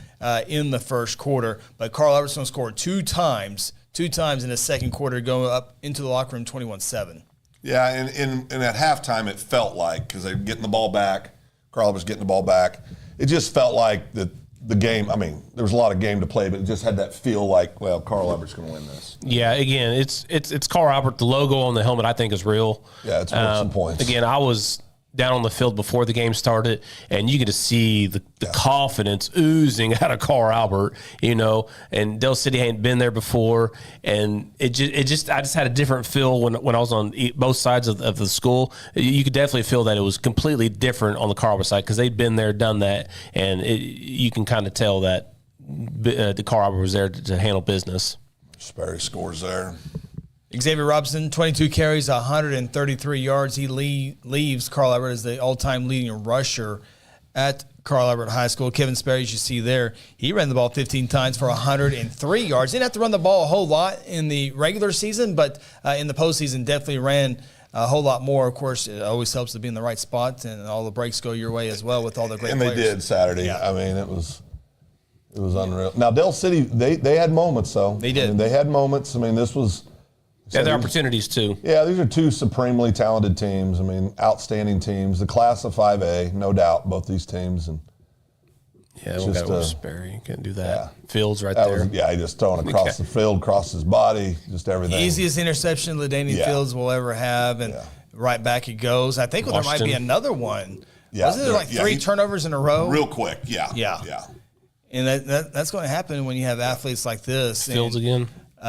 Speaker 1: in the first quarter. But Carl Albertson scored two times in the second quarter, going up into the locker room 21-7.
Speaker 2: Yeah, and at halftime it felt like, because they were getting the ball back, Carl was getting the ball back, it just felt like the game, I mean, there was a lot of game to play, but it just had that feel like, well, Carl Albert's going to win this.
Speaker 4: Yeah, again, it's Carl Albert. The logo on the helmet, I think, is real.
Speaker 2: Yeah, it's worth some points.
Speaker 4: Again, I was down on the field before the game started, and you get to see the confidence oozing out of Carl Albert, and Dell City ain't been there before, and I just had a different feel when I was on both sides of the school. You could definitely feel that it was completely different on the Carl Albert side because they'd been there, done that, and you can kind of tell that the Carl Albert was there to handle business.
Speaker 2: Sperry scores there.
Speaker 1: Xavier Robinson, 22 carries, 133 yards. He leaves Carl Albert as the all-time leading rusher at Carl Albert High School. Kevin Sperry, as you see there, he ran the ball 15 times for 103 yards. Didn't have to run the ball a whole lot in the regular season, but in the postseason definitely ran a whole lot more. Of course, it always helps to be in the right spot, and all the breaks go your way as well with all the great players.
Speaker 2: And they did Saturday. Yeah. I mean, it was unreal. Now, Dell City, they had moments, though.
Speaker 1: They did.
Speaker 2: I mean, they had moments. I mean, this was –
Speaker 4: they had their opportunities, too.
Speaker 2: Yeah, these are two supremely talented teams. I mean, outstanding teams. The class of 5A, no doubt, both these teams. And
Speaker 4: yeah, we got Sperry. You can't do that. Yeah. Fields right there.
Speaker 2: He just throwing across the field, across his body, just everything.
Speaker 1: Easiest interception LaDainian Fields will ever have, and right back he goes. I think there might be another one. Yeah, wasn't there like three turnovers in a row?
Speaker 2: Real quick, yeah.
Speaker 1: And that's going to happen when you have athletes like this.
Speaker 4: Fields again.
Speaker 1: He's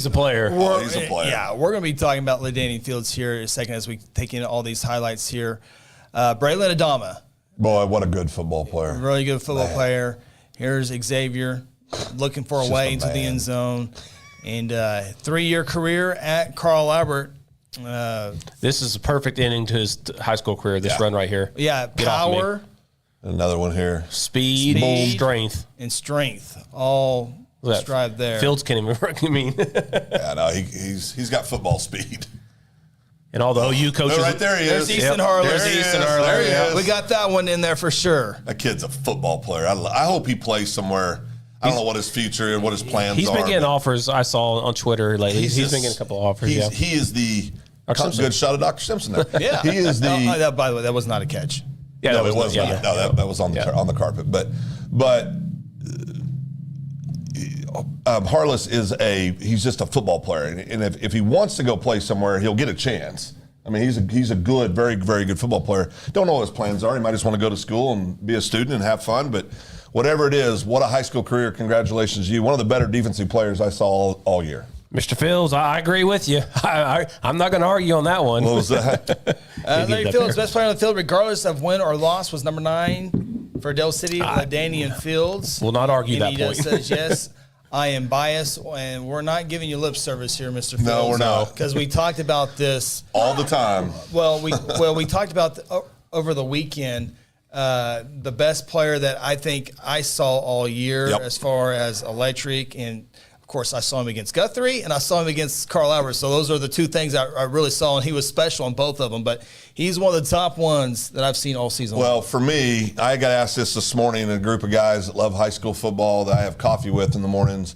Speaker 4: the player.
Speaker 2: He's a player.
Speaker 1: Yeah, we're going to be talking about LaDainian Fields here in a second as we take in all these highlights here. Braylon Adama.
Speaker 2: Boy, what a good football player.
Speaker 1: Really good football player. Here's Xavier looking for a way into the end zone. And 3-year career at Carl Albert.
Speaker 4: This is a perfect ending to his high school career, this run right here.
Speaker 1: Yeah, power.
Speaker 2: Another one here.
Speaker 4: Speed, strength.
Speaker 1: And strength. All strive there.
Speaker 4: Fields can't even work. I mean,
Speaker 2: yeah, no, he's got football speed.
Speaker 4: And all the OU coaches.
Speaker 2: Right there he is.
Speaker 1: There's Easton Harler.
Speaker 2: There he is.
Speaker 1: We got that one in there for sure.
Speaker 2: That kid's a football player. I hope he plays somewhere. I don't know what his future and what his plans are.
Speaker 4: He's been getting offers. I saw on Twitter lately. He's been getting a couple of offers.
Speaker 2: He is the good shot of Dr. Simpson there.
Speaker 1: Yeah.
Speaker 2: He is the.
Speaker 1: By the way, that was not a catch.
Speaker 4: Yeah,
Speaker 2: no,
Speaker 4: that
Speaker 2: it was
Speaker 4: yeah,
Speaker 2: not. No, that was on the carpet. But Harless he's just a football player, and if he wants to go play somewhere, he'll get a chance. I mean, he's a good, very, very good football player. Don't know what his plans are. He might just want to go to school and be a student and have fun. But whatever it is, what a high school career! Congratulations to you. One of the better defensive players I saw all year.
Speaker 4: Mr. Fields, I agree with you. I'm not going to argue on that one.
Speaker 2: What was that?
Speaker 1: Larry Fields, best player on the field, regardless of win or loss, was number 9 for Dell City. LaDainian Fields.
Speaker 4: Will not argue
Speaker 1: and
Speaker 4: that
Speaker 1: he
Speaker 4: point.
Speaker 1: Just says yes. I am biased, and we're not giving you lip service here, Mr. Fields.
Speaker 2: No, we're not,
Speaker 1: because we talked about this
Speaker 2: all the time.
Speaker 1: Well, we talked about over the weekend. The best player that I think I saw all year, as far as electric, and of course I saw him against Guthrie and I saw him against Carl Albert. So those are the two things I really saw, and he was special on both of them. But he's one of the top ones that I've seen all season long.
Speaker 2: Well, for me, I got asked this morning in a group of guys that love high school football that I have coffee with in the mornings,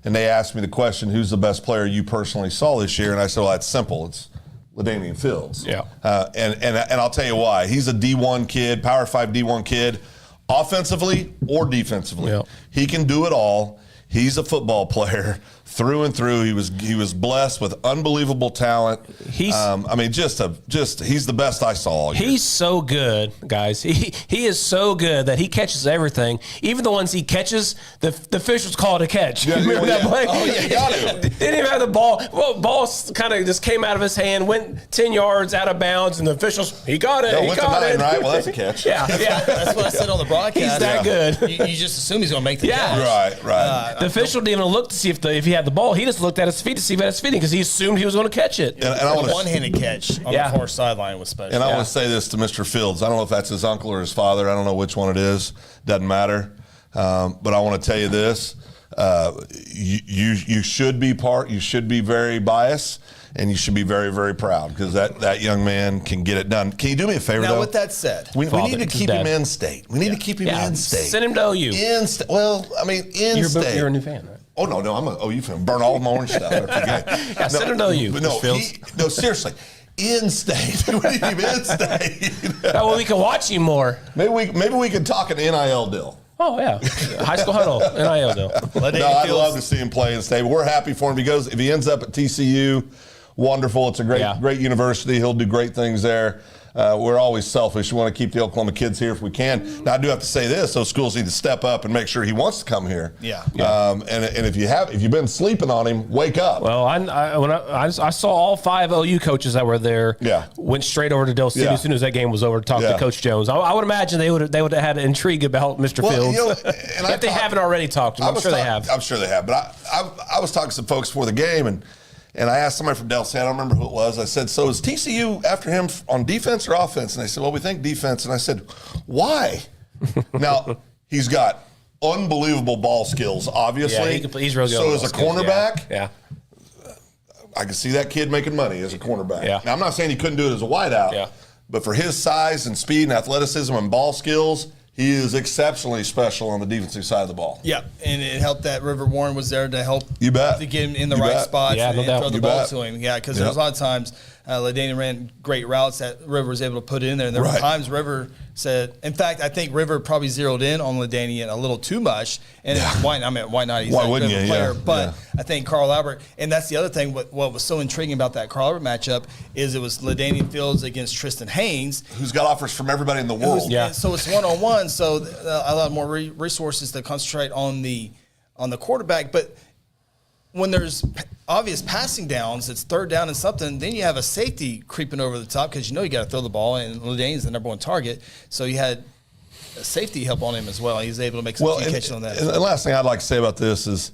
Speaker 2: and they asked me the question, who's the best player you personally saw this year? And I said, well, that's simple. It's LaDainian Fields.
Speaker 4: Yeah.
Speaker 2: And I'll tell you why. He's a D1 kid, Power 5 D1 kid, offensively or defensively.
Speaker 4: Yeah.
Speaker 2: He can do it all. He's a football player through and through. He was blessed with unbelievable talent. He's he's the best I saw all year.
Speaker 4: He's so good, guys. He is so good that he catches everything. Even the ones he catches, the officials call it a catch.
Speaker 2: Yeah,
Speaker 4: Remember that play?
Speaker 2: Oh, yeah, you got to.
Speaker 4: Didn't even have the ball. Well, ball kind of just came out of his hand, went 10 yards out of bounds, and the officials, he got it.
Speaker 2: No,
Speaker 4: he
Speaker 2: went to
Speaker 4: got
Speaker 2: 9,
Speaker 4: it.
Speaker 2: right? Well, that's a catch.
Speaker 4: Yeah.
Speaker 1: That's what I said on the broadcast.
Speaker 4: He's that good.
Speaker 1: You just assume he's going to make the catch.
Speaker 2: Right.
Speaker 4: The official didn't even look to see if he had the ball. He just looked at his feet to see if it had his feet because he assumed he was going to catch it.
Speaker 2: And I want
Speaker 1: a one-handed catch on the far sideline was special.
Speaker 2: And I want to say this to Mr. Fields. I don't know if that's his uncle or his father. I don't know which one it is. Doesn't matter. But I want to tell you this. You should be You should be very biased, and you should be very, very proud because that young man can get it done. Can you do me a favor,
Speaker 1: Now,
Speaker 2: though?
Speaker 1: with that said,
Speaker 2: we need to keep him in state. We need to keep him in state.
Speaker 4: Send him to OU.
Speaker 2: In state. Well, I mean, in state.
Speaker 4: You're a new fan, right?
Speaker 2: Oh, no, I'm an OU fan. Burn all my orange stuff.
Speaker 4: Send him to OU.
Speaker 2: No, seriously. In state. We need him in state.
Speaker 4: Well, we can watch him more.
Speaker 2: Maybe we can talk an NIL deal.
Speaker 4: Oh, yeah. High School Huddle, NIL deal.
Speaker 2: I'd love to see him play in state. But we're happy for him. If he ends up at TCU, wonderful. It's a great university. He'll do great things there. We're always selfish. We want to keep the Oklahoma kids here if we can. Now, I do have to say this: those schools need to step up and make sure he wants to come here.
Speaker 1: Yeah.
Speaker 2: And if you've been sleeping on him, wake up.
Speaker 4: Well, I saw all 5 OU coaches that were there.
Speaker 2: Yeah.
Speaker 4: Went straight over to Dell City as soon as that game was over to talk to Coach Jones. I would imagine they would have had an intrigue about Mr. Fields. If they haven't already talked to him, I'm sure they have.
Speaker 2: I'm sure they have. But I was talking to some folks before the game, and I asked somebody from Del City, I don't remember who it was. I said, so is TCU after him on defense or offense? And they said, well, we think defense. And I said, why? Now, he's got unbelievable ball skills, obviously.
Speaker 4: Yeah, he's really good.
Speaker 2: So as a cornerback,
Speaker 4: yeah.
Speaker 2: I can see that kid making money as a cornerback.
Speaker 4: Yeah.
Speaker 2: Now, I'm not saying he couldn't do it as a wideout, but for his size and speed and athleticism and ball skills, he is exceptionally special on the defensive side of the ball.
Speaker 1: Yeah, and it helped that River Warren was there to help
Speaker 2: to
Speaker 1: get him in the right spots and throw the ball to him. Yeah, because there was a lot of times LaDainian ran great routes that River was able to put in there. And there were times River said, in fact, I think River probably zeroed in on LaDainian a little too much. And why not? He's a good player. But I think Carl Albert, and that's the other thing, what was so intriguing about that Carl Albert matchup is it was LaDainian Fields against Tristan Haynes.
Speaker 2: Who's got offers from everybody in the world.
Speaker 1: So it's one-on-one, so a lot more resources to concentrate on the quarterback. But when there's obvious passing downs, it's third down and something, then you have a safety creeping over the top because you got to throw the ball, and LaDainian's the number one target. So you had a safety help on him as well. He was able to make some key catches on that.
Speaker 2: And the last thing I'd like to say about this is,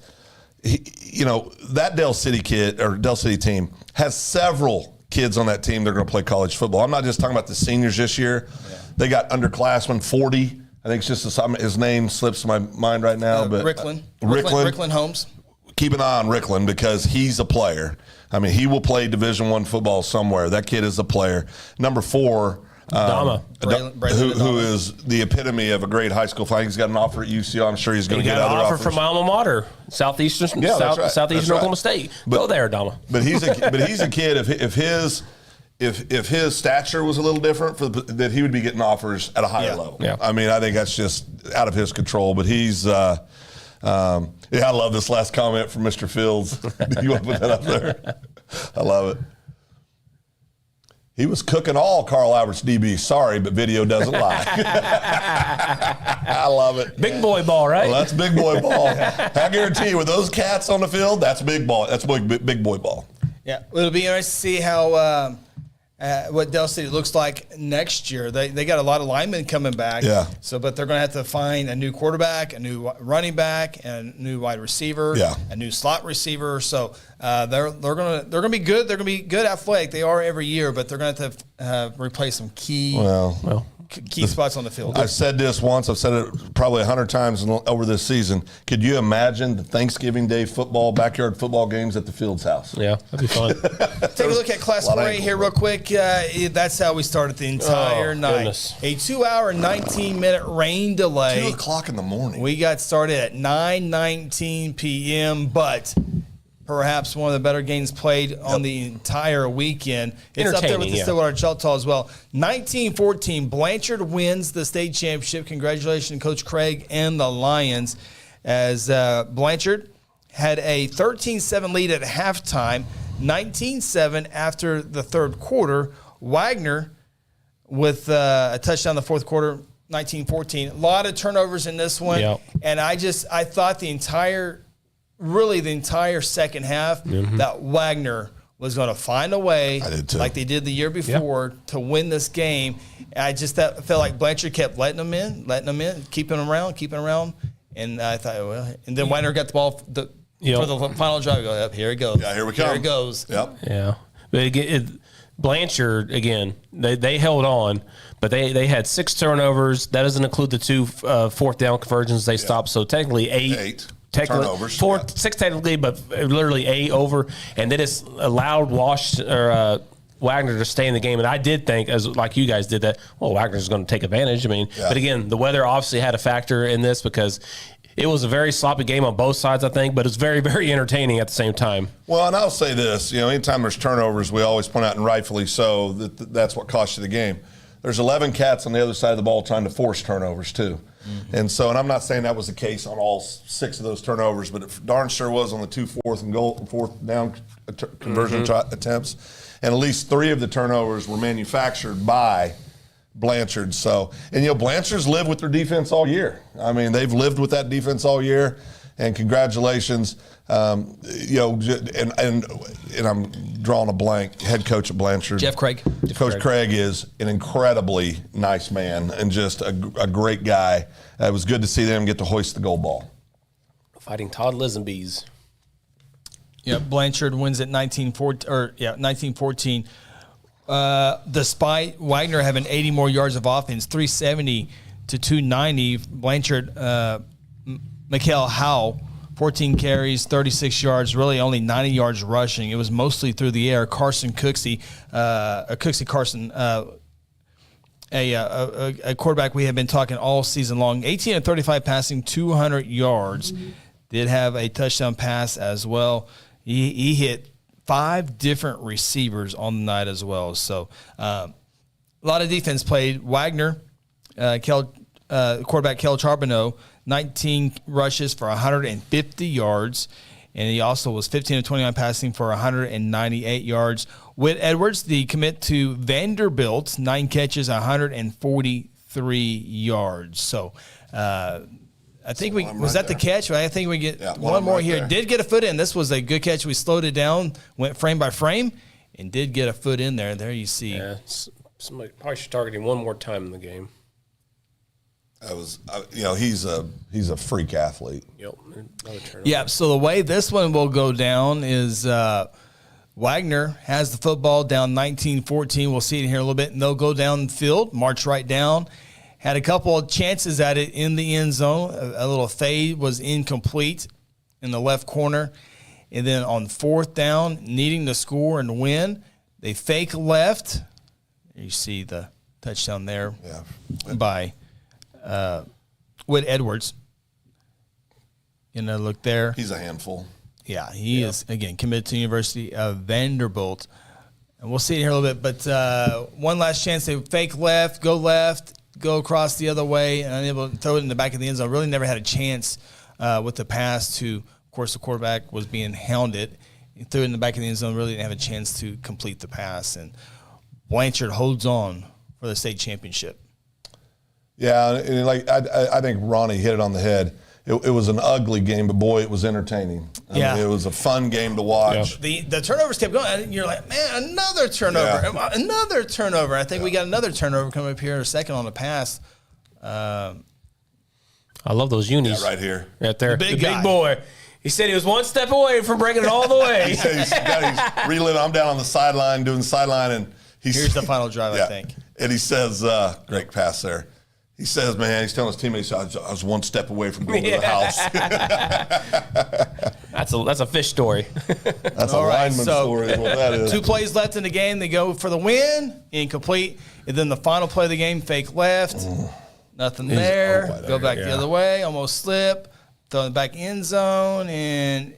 Speaker 2: that Del City kid or Del City team has several kids on that team that are going to play college football. I'm not just talking about the seniors this year. Yeah. They got underclassmen, 40. I think it's just his name slips my mind right now. But
Speaker 1: Rickland Holmes.
Speaker 2: Keep an eye on Rickland because he's a player. I mean, he will play Division I football somewhere. That kid is a player. Number 4,
Speaker 4: Dama,
Speaker 2: who is the epitome of a great high school fight. He's got an offer at UCL. I'm sure he's going to get other offers.
Speaker 4: He got an offer from my alma mater, Southeastern Oklahoma State. Go there, Dama.
Speaker 2: But he's a kid. If his if his stature was a little different, that he would be getting offers at a higher level.
Speaker 4: Yeah.
Speaker 2: I mean, I think that's just out of his control. But he's, I love this last comment from Mr. Fields. Do you want to put that up there? I love it. He was cooking all Carl Albert's DBs. Sorry, but video doesn't lie. I love it.
Speaker 4: Big boy ball, right?
Speaker 2: Well, that's big boy ball. I guarantee you, with those cats on the field, that's big ball. That's big boy ball.
Speaker 1: Yeah, well, it'll be interesting to see how what Del City looks like next year. They got a lot of linemen coming back.
Speaker 2: Yeah.
Speaker 1: So, but they're going to have to find a new quarterback, a new running back, and a new wide receiver.
Speaker 2: Yeah.
Speaker 1: A new slot receiver. So they're gonna be good. They're gonna be good athletic. They are every year, but they're going to have to replace some key spots on the field.
Speaker 2: I've said this once. I've said it probably 100 times over this season. Could you imagine the Thanksgiving Day backyard football games at the Field's house?
Speaker 4: Yeah, that'd be fun.
Speaker 1: Take a look at Class 4A here real quick. That's how we started the entire night.
Speaker 4: Goodness.
Speaker 1: A 2-hour, 19-minute rain delay.
Speaker 2: 2 o'clock in the morning.
Speaker 1: We got started at 9:19 p.m., but perhaps one of the better games played on the entire weekend. It's up there with the Stillwater Choctaw as well. 19-14, Blanchard wins the state championship. Congratulations, Coach Craig and the Lions, as Blanchard had a 13-7 lead at halftime, 19-7 after the third quarter. Wagner with a touchdown in the fourth quarter, 19-14. A lot of turnovers in this one.
Speaker 4: Yep.
Speaker 1: And I thought the entire second half that Wagner was going to find a way, like they did the year before, to win this game. And felt like Blanchard kept letting them in, keeping them around. And I thought, and then Wagner got the ball for the final drive. Go up, here it goes.
Speaker 2: Yeah, here we come.
Speaker 1: Here it goes.
Speaker 2: Yep.
Speaker 4: Yeah. But again, Blanchard, again, they held on, but they had 6 turnovers. That doesn't include the 2 fourth down conversions they stopped. So technically 8
Speaker 2: turnovers.
Speaker 4: 6 technically, but literally 8 over. And they just allowed Wagner to stay in the game. And I did think, like you guys did, that, Wagner's going to take advantage. I mean, but again, the weather obviously had a factor in this because it was a very sloppy game on both sides, I think, but it's very, very entertaining at the same time.
Speaker 2: Well, and I'll say this, anytime there's turnovers, we always point out, and rightfully so, that's what cost you the game. There's 11 cats on the other side of the ball trying to force turnovers too. And I'm not saying that was the case on all 6 of those turnovers, but it darn sure was on the 2 fourth down conversion attempts. And at least 3 of the turnovers were manufactured by Blanchard. So, and Blanchard's lived with their defense all year. I mean, they've lived with that defense all year. And congratulations, and I'm drawing a blank. Head coach at Blanchard,
Speaker 1: Jeff Craig.
Speaker 2: Coach Craig is an incredibly nice man and just a great guy. It was good to see them get to hoist the gold ball.
Speaker 4: Fighting Todd Lisenbees.
Speaker 1: Yeah, Blanchard wins at 19-14. Despite Wagner having 80 more yards of offense, 370 to 290, Blanchard, Mikael Howell, 14 carries, 36 yards, really only 90 yards rushing. It was mostly through the air. Carson Cooksey, a quarterback we have been talking all season long, 18 of 35 passing, 200 yards. Did have a touchdown pass as well. He hit 5 different receivers on the night as well. So a lot of defense played. Wagner, quarterback Kel Charbonneau, 19 rushes for 150 yards, and he also was 15 of 29 passing for 198 yards. Whit Edwards, the commit to Vanderbilt, 9 catches, 143 yards. So I think was that the catch? I think we get one more here. There. Did get a foot in. This was a good catch. We slowed it down, went frame by frame, and did get a foot in there. There you see.
Speaker 4: Yeah, somebody probably should target him one more time in the game.
Speaker 2: He's a freak athlete.
Speaker 4: Yep.
Speaker 1: Yeah. So the way this one will go down is Wagner has the football down 19-14. We'll see it here in a little bit, and they'll go down the field, march right down. Had a couple of chances at it in the end zone. A little fade was incomplete in the left corner. And then on 4th down, needing to score and win, they fake left. You see the touchdown there by Whit Edwards. Look there.
Speaker 2: He's a handful.
Speaker 1: Yeah, he is, again, committed to the University of Vanderbilt. And we'll see it here a little bit. But one last chance. They fake left, go across the other way, and unable to throw it in the back of the end zone. Really never had a chance with the pass to, of course, the quarterback was being hounded. He threw it in the back of the end zone, really didn't have a chance to complete the pass. And Blanchard holds on for the state championship.
Speaker 13: Yeah, and I think Ronnie hit it on the head. It was an ugly game, but boy, it was entertaining. I mean, it was a fun game to watch.
Speaker 1: Yeah. The turnovers kept going, and you're like, man, another turnover, another turnover. I think we got another turnover coming up here in a second on the pass.
Speaker 4: I love those unis.
Speaker 2: Yeah, right here.
Speaker 4: Right there.
Speaker 1: The big
Speaker 4: boy. He said he was one step away from breaking it all the way.
Speaker 2: he's reliving. I'm down on the sideline doing sideline, and
Speaker 1: here's the final drive, I think.
Speaker 2: And he says, great pass there. He says, man, he's telling his teammates, I was one step away from going to the house.
Speaker 4: That's a fish story.
Speaker 13: That's a lineman story is what that is.
Speaker 1: 2 plays left in the game. They go for the win, incomplete. And then the final play of the game, fake left. Nothing there. Go back the other way, almost slip. Throw it back end zone, and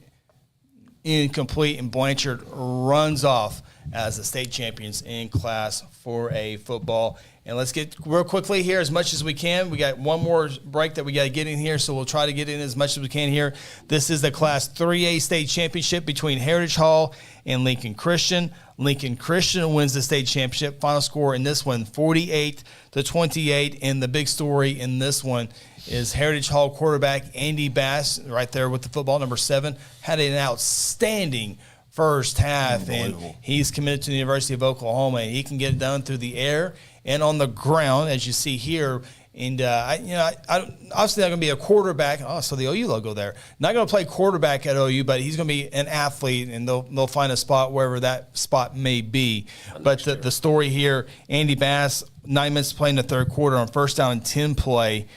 Speaker 1: incomplete. And Blanchard runs off as the state champions in Class 4A football. And let's get real quickly here as much as we can. We got one more break that we got to get in here, so we'll try to get in as much as we can here. This is the Class 3A state championship between Heritage Hall and Lincoln Christian. Lincoln Christian wins the state championship. Final score in this one, 48-28. And the big story in this one is Heritage Hall quarterback Andy Bass, right there with the football, number 7, had an outstanding first half, and he's committed to the University of Oklahoma. He can get it done through the air and on the ground, as you see here. And obviously not going to be a quarterback. Oh, so the OU logo there. Not going to play quarterback at OU, but he's going to be an athlete, and they'll find a spot wherever that spot may be. But the story here, Andy Bass, 9 minutes to play in the third quarter on first down and 10 play,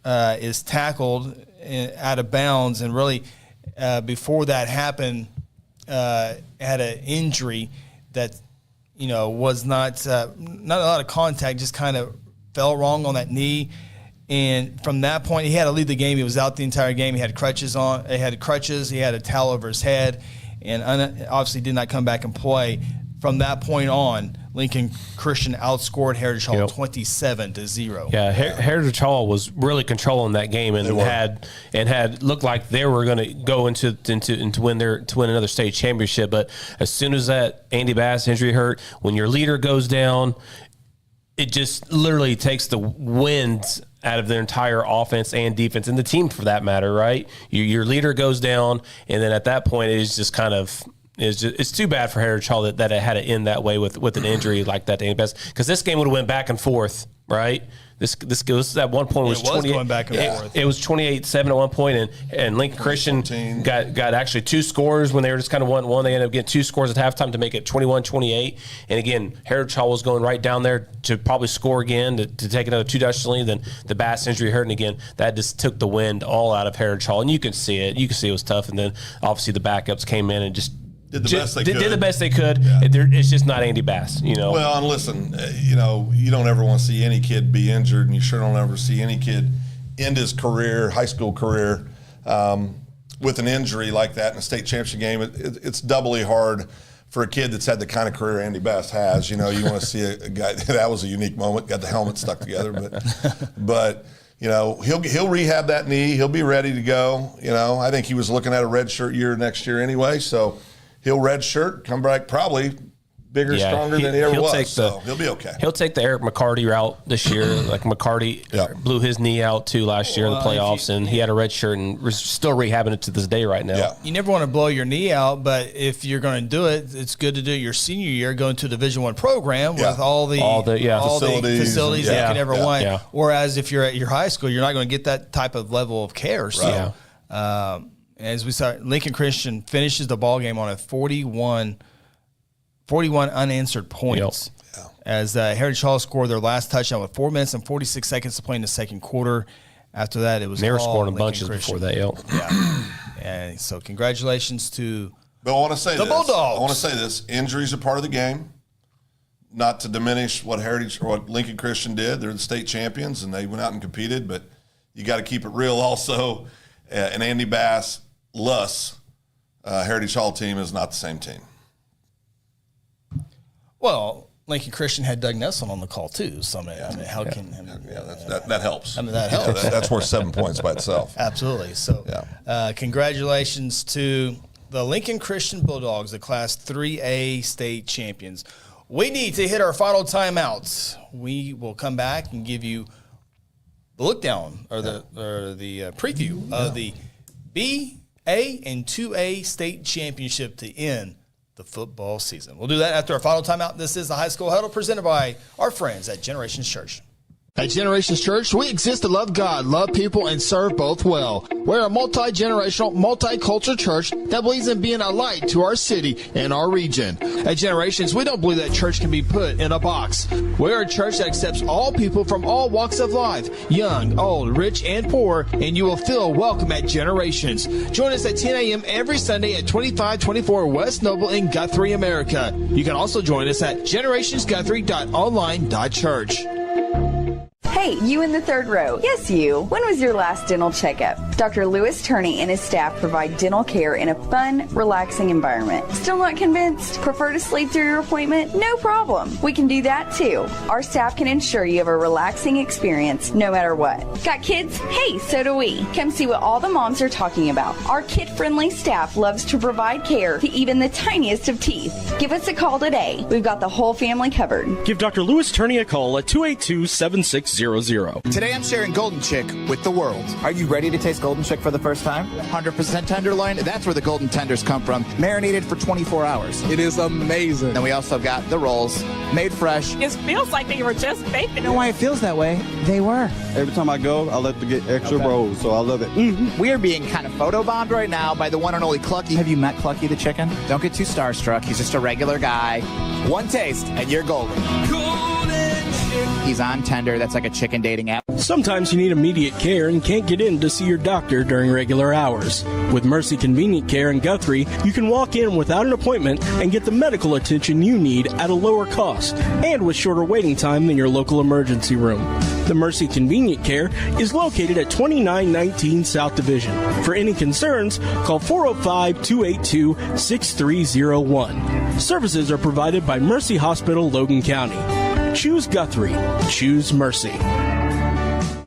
Speaker 1: is tackled out of bounds, and really before that happened, had an injury that was not a lot of contact, just kind of fell wrong on that knee. And from that point, he had to leave the game. He was out the entire game. He had crutches on. He had crutches. He had a towel over his head, and obviously did not come back and play. From that point on, Lincoln Christian outscored Heritage Hall 27-0.
Speaker 4: Yeah, Heritage Hall was really controlling that game, and had looked like they were going to go into win another state championship. But as soon as that Andy Bass injury hurt, when your leader goes down, it just literally takes the wind out of their entire offense and defense, and the team for that matter, right? Your leader goes down, and then at that point, it is just kind of it's too bad for Heritage Hall that it had to end that way with an injury like that to Andy Bass, because this game would have went back and forth, right? This goes at one point was 28,
Speaker 1: going back and forth.
Speaker 4: It was 28-7 at one point, and Lincoln Christian got actually 2 scores when they were just kind of 1-1. They ended up getting 2 scores at halftime to make it 21-28. And again, Heritage Hall was going right down there to probably score again to take another 2 lead. Then the Bass injury hurt, and again that just took the wind all out of Heritage Hall, and you can see it. You can see it was tough. And then obviously the backups came in and just
Speaker 2: did the best they could.
Speaker 4: Did the best they could. Yeah. It's just not Andy Bass,
Speaker 2: Well, and listen, you don't ever want to see any kid be injured, and you sure don't ever see any kid end his career, high school career, with an injury like that in a state championship game. It's doubly hard for a kid that's had the kind of career Andy Bass has. You want to see a guy that was a unique moment. Got the helmet stuck together, but. He'll rehab that knee. He'll be ready to go. I think he was looking at a redshirt year next year anyway. So he'll redshirt, come back probably bigger, stronger than he ever was. So he'll be okay.
Speaker 4: He'll take the Eric McCarty route this year. Like McCarty blew his knee out too last year in the playoffs, and he had a red shirt and we're still rehabbing it to this day right now.
Speaker 2: Yeah.
Speaker 1: You never want to blow your knee out, but if you're going to do it, it's good to do it your senior year, going to a Division I program with all the facilities that you could ever want. Yeah. Whereas if you're at your high school, you're not going to get that type of level of care. So, as we saw, Lincoln Christian finishes the ball game on a 41 unanswered points as Heritage Hall scored their last touchdown with 4 minutes and 46 seconds to play in the second quarter. After that, it was
Speaker 4: they were
Speaker 1: all
Speaker 4: scoring
Speaker 1: Lincoln
Speaker 4: bunches
Speaker 1: Christian.
Speaker 4: before that.
Speaker 1: And so congratulations to
Speaker 2: But I want to say
Speaker 1: the
Speaker 2: Bulldogs.
Speaker 1: Bulldogs.
Speaker 2: I want to say this. Injuries are part of the game. Not to diminish what Lincoln Christian did. They're the state champions, and they went out and competed, but you got to keep it real also. And Andy Bass, Heritage Hall team is not the same team.
Speaker 1: Well, Lincoln Christian had Doug Nesson on the call too. So how can
Speaker 2: that helps.
Speaker 1: I mean, that helps.
Speaker 13: That's worth 7 points by itself.
Speaker 1: Absolutely. So, congratulations to the Lincoln Christian Bulldogs, the Class 3A state champions. We need to hit our final timeouts. We will come back and give you the look down or the preview of the B, A, and 2A state championship to end the football season. We'll do that after our final timeout. This is the High School Huddle presented by our friends at Generations Church.
Speaker 12: At Generations Church, we exist to love God, love people, and serve both well. We're a multi-generational, multicultural church that believes in being a light to our city and our region. At Generations, we don't believe that church can be put in a box. We're a church that accepts all people from all walks of life, young, old, rich, and poor, and you will feel welcome at Generations. Join us at 10 a.m. every Sunday at 2524 West Noble in Guthrie, America. You can also join us at generationsguthrie.online.church.
Speaker 10: Hey, you in the third row. Yes, you. When was your last dental checkup? Dr. Louis Turney and his staff provide dental care in a fun, relaxing environment. Still not convinced? Prefer to sleep through your appointment? No problem. We can do that too. Our staff can ensure you have a relaxing experience no matter what. Got kids? Hey, so do we. Come see what all the moms are talking about. Our kid-friendly staff loves to provide care to even the tiniest of teeth. Give us a call today. We've got the whole family covered.
Speaker 8: Give Dr. Louis Turney a call at 282-7600.
Speaker 5: Today I'm sharing Golden Chick with the world. Are you ready to taste Golden Chick for the first time? 100% tenderloin. That's where the golden tenders come from. Marinated for 24 hours. It is amazing. And we also got the rolls, made fresh.
Speaker 7: It feels like they were just baked.
Speaker 5: You know why it feels that way? They were.
Speaker 6: Every time I go, I like to get extra rolls, so I love it.
Speaker 5: Mm-hmm. We are being kind of photobombed right now by the one and only Clucky. Have you met Clucky the chicken? Don't get too starstruck. He's just a regular guy. One taste, and you're golden. He's on Tender. That's like a chicken dating app.
Speaker 8: Sometimes you need immediate care and can't get in to see your doctor during regular hours. With Mercy Convenient Care in Guthrie, you can walk in without an appointment and get the medical attention you need at a lower cost and with shorter waiting time than your local emergency room. The Mercy Convenient Care is located at 2919 South Division. For any concerns, call 405-282-6301. Services are provided by Mercy Hospital, Logan County. Choose Guthrie. Choose Mercy.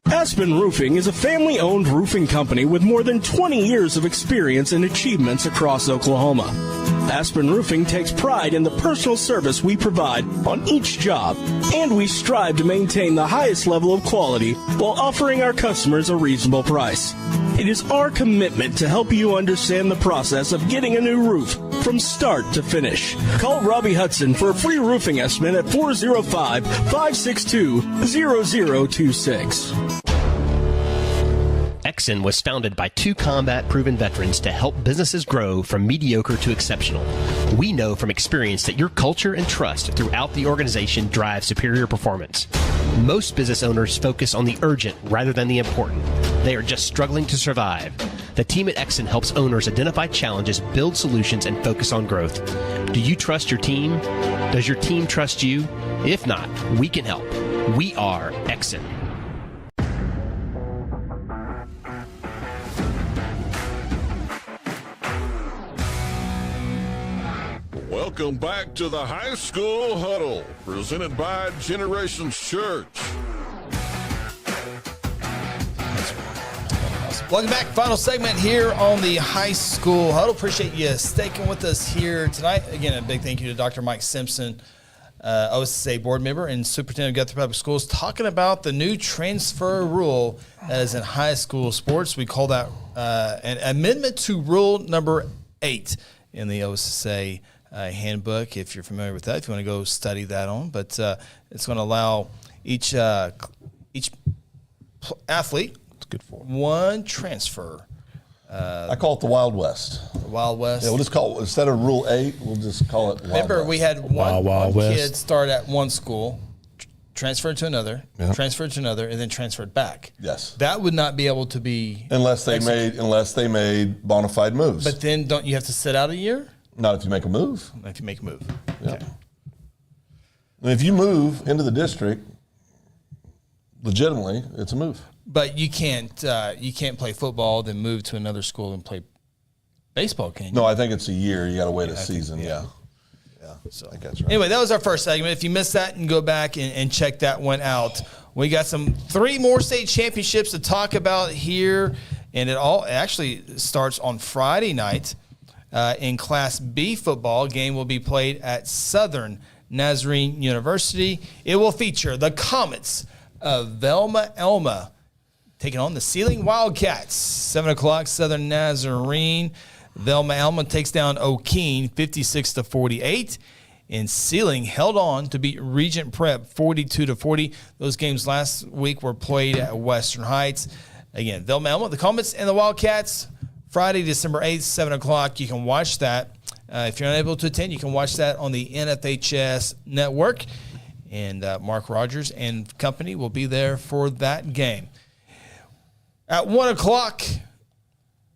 Speaker 8: Aspen Roofing is a family-owned roofing company with more than 20 years of experience and achievements across Oklahoma. Aspen Roofing takes pride in the personal service we provide on each job, and we strive to maintain the highest level of quality while offering our customers a reasonable price. It is our commitment to help you understand the process of getting a new roof from start to finish. Call Robbie Hudson for a free roofing estimate at 405-562-0026.
Speaker 9: Exxon was founded by two combat-proven veterans to help businesses grow from mediocre to exceptional. We know from experience that your culture and trust throughout the organization drive superior performance. Most business owners focus on the urgent rather than the important. They are just struggling to survive. The team at Exxon helps owners identify challenges, build solutions, and focus on growth. Do you trust your team? Does your team trust you? If not, we can help. We are Exxon.
Speaker 11: Welcome back to the High School Huddle, presented by Generations Church.
Speaker 1: Welcome back. Final segment here on the High School Huddle. Appreciate you sticking with us here tonight. Again, a big thank you to Dr. Mike Simpson, OSSA board member and superintendent of Guthrie Public Schools, talking about the new transfer rule that is in high school sports. We call that an amendment to rule number 8 in the OSSA handbook, if you're familiar with that, if you want to go study that on. But it's going to allow each athlete good for one transfer.
Speaker 13: I call it the Wild West.
Speaker 1: The Wild West.
Speaker 13: Yeah, we'll just call it, instead of Rule 8, we'll just call it Wild
Speaker 1: Remember,
Speaker 13: West.
Speaker 1: we had one kid start at one school, transferred to another, transferred to another, and then transferred back.
Speaker 13: Yes.
Speaker 1: That would not be able to be
Speaker 13: unless they made bona fide moves.
Speaker 1: But then don't you have to sit out a year?
Speaker 13: Not if you make a move.
Speaker 1: Not if you make a move.
Speaker 13: Yeah.
Speaker 1: Okay.
Speaker 13: And if you move into the district legitimately, it's a move.
Speaker 1: But you can't play football, then move to another school and play baseball, can you?
Speaker 13: No, I think it's a year. You got to wait a season. Yeah. Yeah,
Speaker 1: So
Speaker 13: I think that's right.
Speaker 1: Anyway, that was our first segment. If you missed that, and go back and check that one out. We got 3 more state championships to talk about here, and it all actually starts on Friday night in Class B football. Game will be played at Southern Nazarene University. It will feature the Comets of Velma Elma taking on the Sealing Wildcats. 7 o'clock, Southern Nazarene. Velma Elma takes down O'Keene 56-48. And Sealing held on to beat Regent Prep 42-40. Those games last week were played at Western Heights. Again, Velma Elma, the Comets, and the Wildcats, Friday, December 8th, 7 o'clock. You can watch that. If you're unable to attend, you can watch that on the NFHS network. And Mark Rogers and company will be there for that game. At 1 o'clock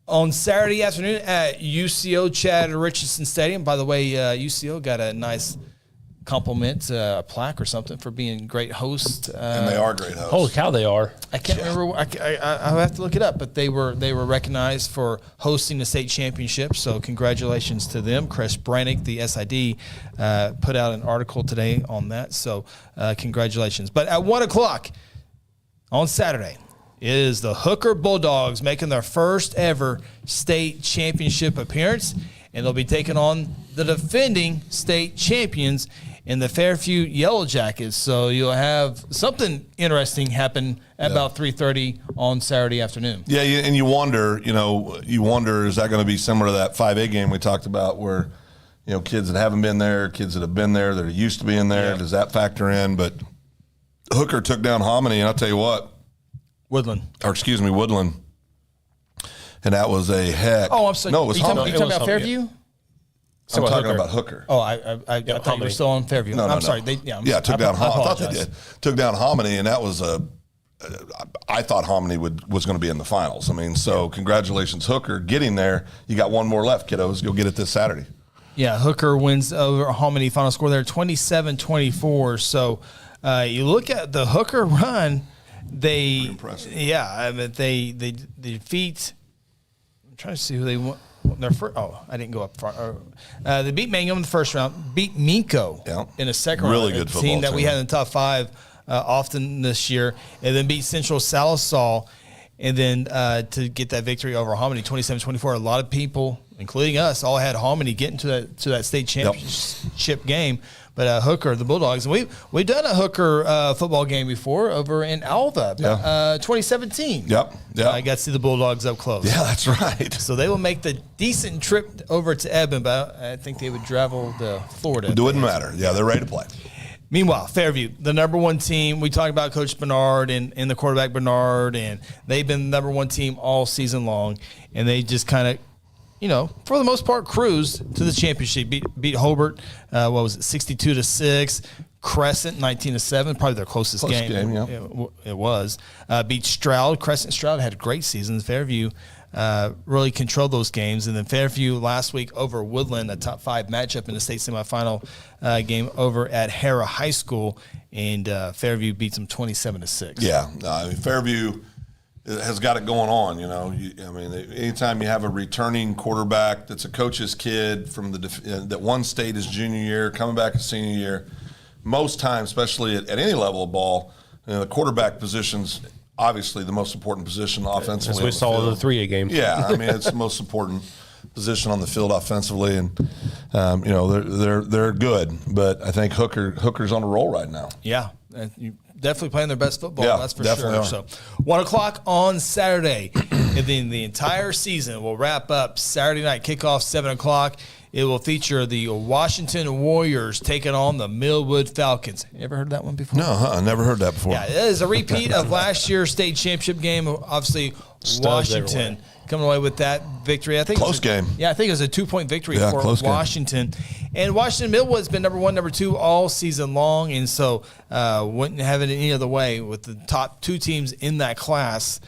Speaker 1: on Saturday afternoon at UCO Chad Richardson Stadium. By the way, UCO got a nice compliment, a plaque or something for being great hosts.
Speaker 2: And they are great hosts.
Speaker 4: Holy cow, they are.
Speaker 1: I can't remember. I have to look it up, but they were recognized for hosting the state championship. So congratulations to them. Chris Brannick, the SID, put out an article today on that. So congratulations. But at 1 o'clock on Saturday is the Hooker Bulldogs making their first ever state championship appearance, and they'll be taking on the defending state champions in the Fairview Yellow Jackets. So you'll have something interesting happen at about 3:30 on Saturday afternoon.
Speaker 2: Yeah, and you wonder, is that going to be similar to that 5A game we talked about where, kids that haven't been there, kids that have been there, that are used to being there, does that factor in? But Hooker took down Hominy, and I'll tell you what. Woodland. And that was a heck.
Speaker 1: Oh, I'm sorry.
Speaker 2: No, it was Hominy.
Speaker 1: You talking about Fairview?
Speaker 2: I'm talking about Hooker.
Speaker 1: Oh, I thought you were still on Fairview.
Speaker 2: No,
Speaker 1: I'm sorry.
Speaker 2: Took down Hominy. I thought they did. Took down Hominy, and that was I thought Hominy was going to be in the finals. So congratulations, Hooker, getting there. You got one more left, kiddos. You'll get it this Saturday.
Speaker 1: Yeah, Hooker wins over Hominy. Final score there, 27-24. So you look at the Hooker run. They defeat. I'm trying to see who they won. Their first, I didn't go up far. They beat Mangum in the first round. Beat Minko in the second round.
Speaker 2: Really good football
Speaker 1: team that we had in the top 5 often this year, and then beat Central Salisal, and then to get that victory over Hominy, 27-24. A lot of people, including us, all had Hominy getting to that state championship game. But Hooker, the Bulldogs, and we've done a Hooker football game before over in Alva, 2017.
Speaker 2: Yep.
Speaker 1: I got to see the Bulldogs up close.
Speaker 2: Yeah, that's right.
Speaker 1: So they will make the decent trip over to Eben, but I think they would travel to Florida.
Speaker 2: It wouldn't matter. Yeah, they're ready to play.
Speaker 1: Meanwhile, Fairview, the number 1 team. We talked about Coach Bernard and the quarterback Bernard, and they've been the number 1 team all season long, and they just kind of, for the most part, cruised to the championship. Beat Hobart, 62-6. Crescent, 19-7, probably their closest game. It was. Beat Stroud. Stroud had a great season. Fairview really controlled those games. And then Fairview last week over Woodland, a top 5 matchup in the state semifinal game over at Hara High School. And Fairview beats them 27-6.
Speaker 2: Yeah. Fairview has got it going on, anytime you have a returning quarterback that's a coach's kid from that won state his junior year, coming back his senior year, most times, especially at any level of ball, the quarterback position's obviously the most important position offensively.
Speaker 4: As we saw in the 3A game.
Speaker 2: Yeah, it's the most important position on the field offensively, and they're good. But I think Hooker's on a roll right now.
Speaker 1: Yeah, definitely playing their best football.
Speaker 2: Yeah,
Speaker 1: that's for
Speaker 2: definitely
Speaker 1: sure.
Speaker 2: are.
Speaker 1: So 1 o'clock on Saturday, and then the entire season will wrap up Saturday night kickoff 7 o'clock. It will feature the Washington Warriors taking on the Millwood Falcons. You ever heard that one before?
Speaker 2: No, I never heard that before.
Speaker 1: Yeah, it is a repeat of last year's state championship game. Obviously, Washington coming away with that victory. I think
Speaker 2: close game.
Speaker 1: Yeah, I think it was a 2-point victory for Washington.
Speaker 2: Game.
Speaker 1: And Washington Millwood's been number 1, number 2 all season long, and so wouldn't have it any other way with the top 2 teams in that class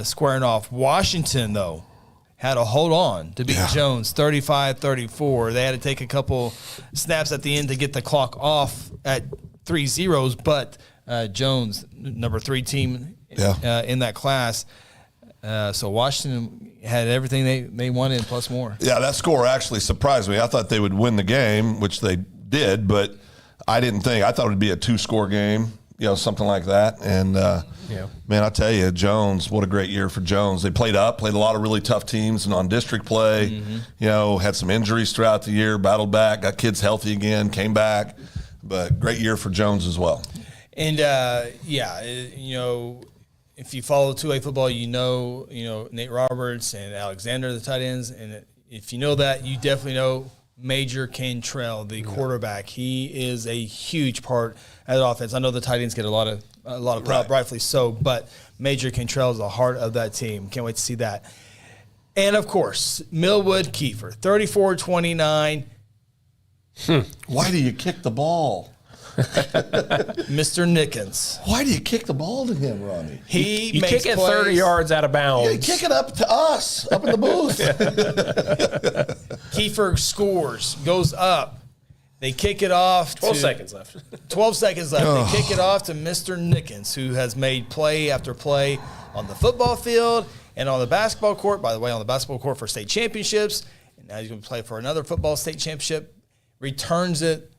Speaker 1: squaring off. Washington, though, had to hold on to beat Jones 35-34. They had to take a couple snaps at the end to get the clock off at 3-0, but Jones, number 3 team in that class, So Washington had everything they wanted plus more.
Speaker 13: Yeah, that score actually surprised me. I thought they would win the game, which they did, but I didn't think. I thought it would be a 2-score game, something like that. And, man, I tell you, Jones, what a great year for Jones. They played a lot of really tough teams and on district play, had some injuries throughout the year, battled back, got kids healthy again, came back. But great year for Jones as well.
Speaker 1: And, if you follow 2A football, Nate Roberts and Alexander, the tight ends. And if you know that, you definitely know Major Cantrell, the quarterback. He is a huge part of the offense. I know the tight ends get a lot of prop, rightfully so, but Major Cantrell is the heart of that team. Can't wait to see that. And, of course, Millwood Kiefer, 34-29.
Speaker 13: Why do you kick the ball?
Speaker 1: Mr. Nickens.
Speaker 13: Why do you kick the ball to him, Ronnie?
Speaker 4: You kick it 30 yards out of bounds.
Speaker 13: Yeah, you kick it up to us, up in the booth.
Speaker 1: Kiefer scores, goes up. They kick it off.
Speaker 4: 12 seconds left.
Speaker 1: 12 seconds left. They kick it off to Mr. Nickens, who has made play after play on the football field and on the basketball court. By the way, on the basketball court for state championships. And now he's going to play for another football state championship. Returns it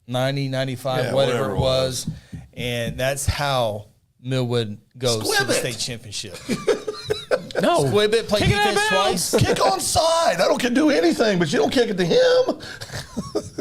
Speaker 1: 90, 95, whatever it was. And that's how Millwood goes to the state championship.
Speaker 4: No.
Speaker 1: Squib it, play defense twice.
Speaker 13: Kick onside. I don't do anything, but you don't kick it to him.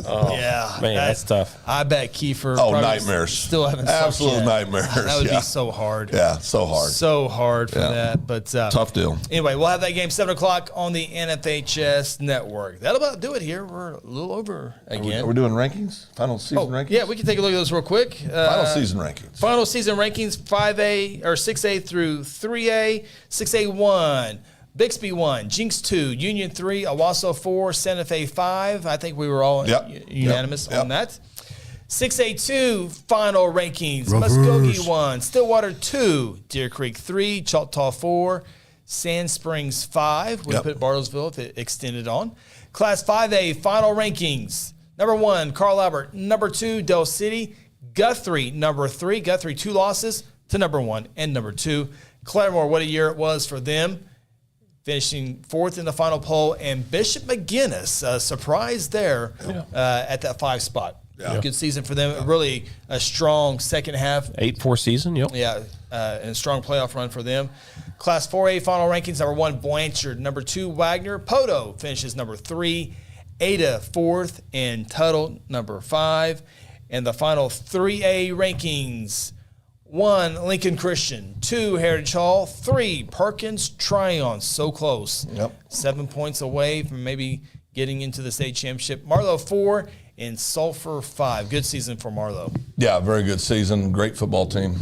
Speaker 1: Yeah.
Speaker 4: Man, that's tough.
Speaker 1: I bet Kiefer.
Speaker 13: Nightmares.
Speaker 1: Still haven't
Speaker 13: Absolute nightmares.
Speaker 1: That would be so hard.
Speaker 13: Yeah, so hard.
Speaker 1: So hard for that. But
Speaker 13: tough deal.
Speaker 1: Anyway, we'll have that game 7 o'clock on the NFHS network. That'll about do it here. We're a little over again.
Speaker 13: Are we doing rankings? Final season rankings?
Speaker 1: Yeah, we can take a look at those real quick.
Speaker 13: Final season rankings.
Speaker 1: Final season rankings, 5A or 6A through 3A. 6A 1, Bixby 1, Jinx 2, Union 3, Owasso 4, Santa Fe 5. I think we were all unanimous on that. 6A 2, final rankings, Muskogee 1, Stillwater 2, Deer Creek 3, Choctaw 4, Sand Springs 5. We put Bartlesville if it extended on. Class 5A, final rankings. Number 1, Carl Albert. Number 2, Del City. Guthrie, number 3. Guthrie, 2 losses to number 1 and number 2. Claremore, what a year it was for them, finishing 4th in the final poll. And Bishop McGuinness, surprise there at that 5 spot. Yeah. Good season for them. Really a strong second half.
Speaker 4: 8-4 season,
Speaker 1: and a strong playoff run for them. Class 4A final rankings, number 1, Blanchard. Number 2, Wagner. Poto finishes number 3. Ada, 4th. And Tuttle, number 5. And the final 3A rankings, 1, Lincoln Christian. 2, Heritage Hall. 3, Perkins Tryon. So close. 7 points away from maybe getting into the state championship. Marlowe 4 and Sulphur 5. Good season for Marlowe.
Speaker 13: Yeah, very good season. Great football team.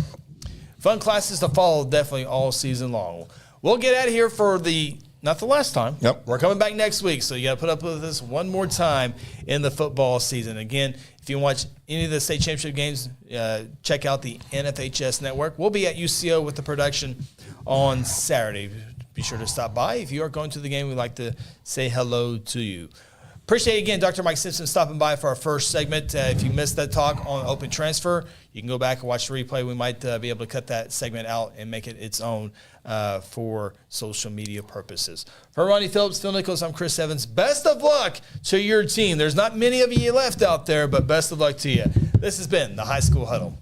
Speaker 1: Fun classes to follow definitely all season long. We'll get out of here for not the last time. We're coming back next week, so you got to put up with us one more time in the football season. Again, if you watch any of the state championship games, check out the NFHS network. We'll be at UCO with the production on Saturday. Be sure to stop by. If you are going to the game, we'd like to say hello to you. Appreciate it again, Dr. Mike Simpson, stopping by for our first segment. If you missed that talk on open transfer, you can go back and watch the replay. We might be able to cut that segment out and make it its own for social media purposes. For Ronnie Phillips, Phil Nichols, I'm Chris Evans. Best of luck to your team. There's not many of you left out there, but best of luck to you. This has been the High School Huddle.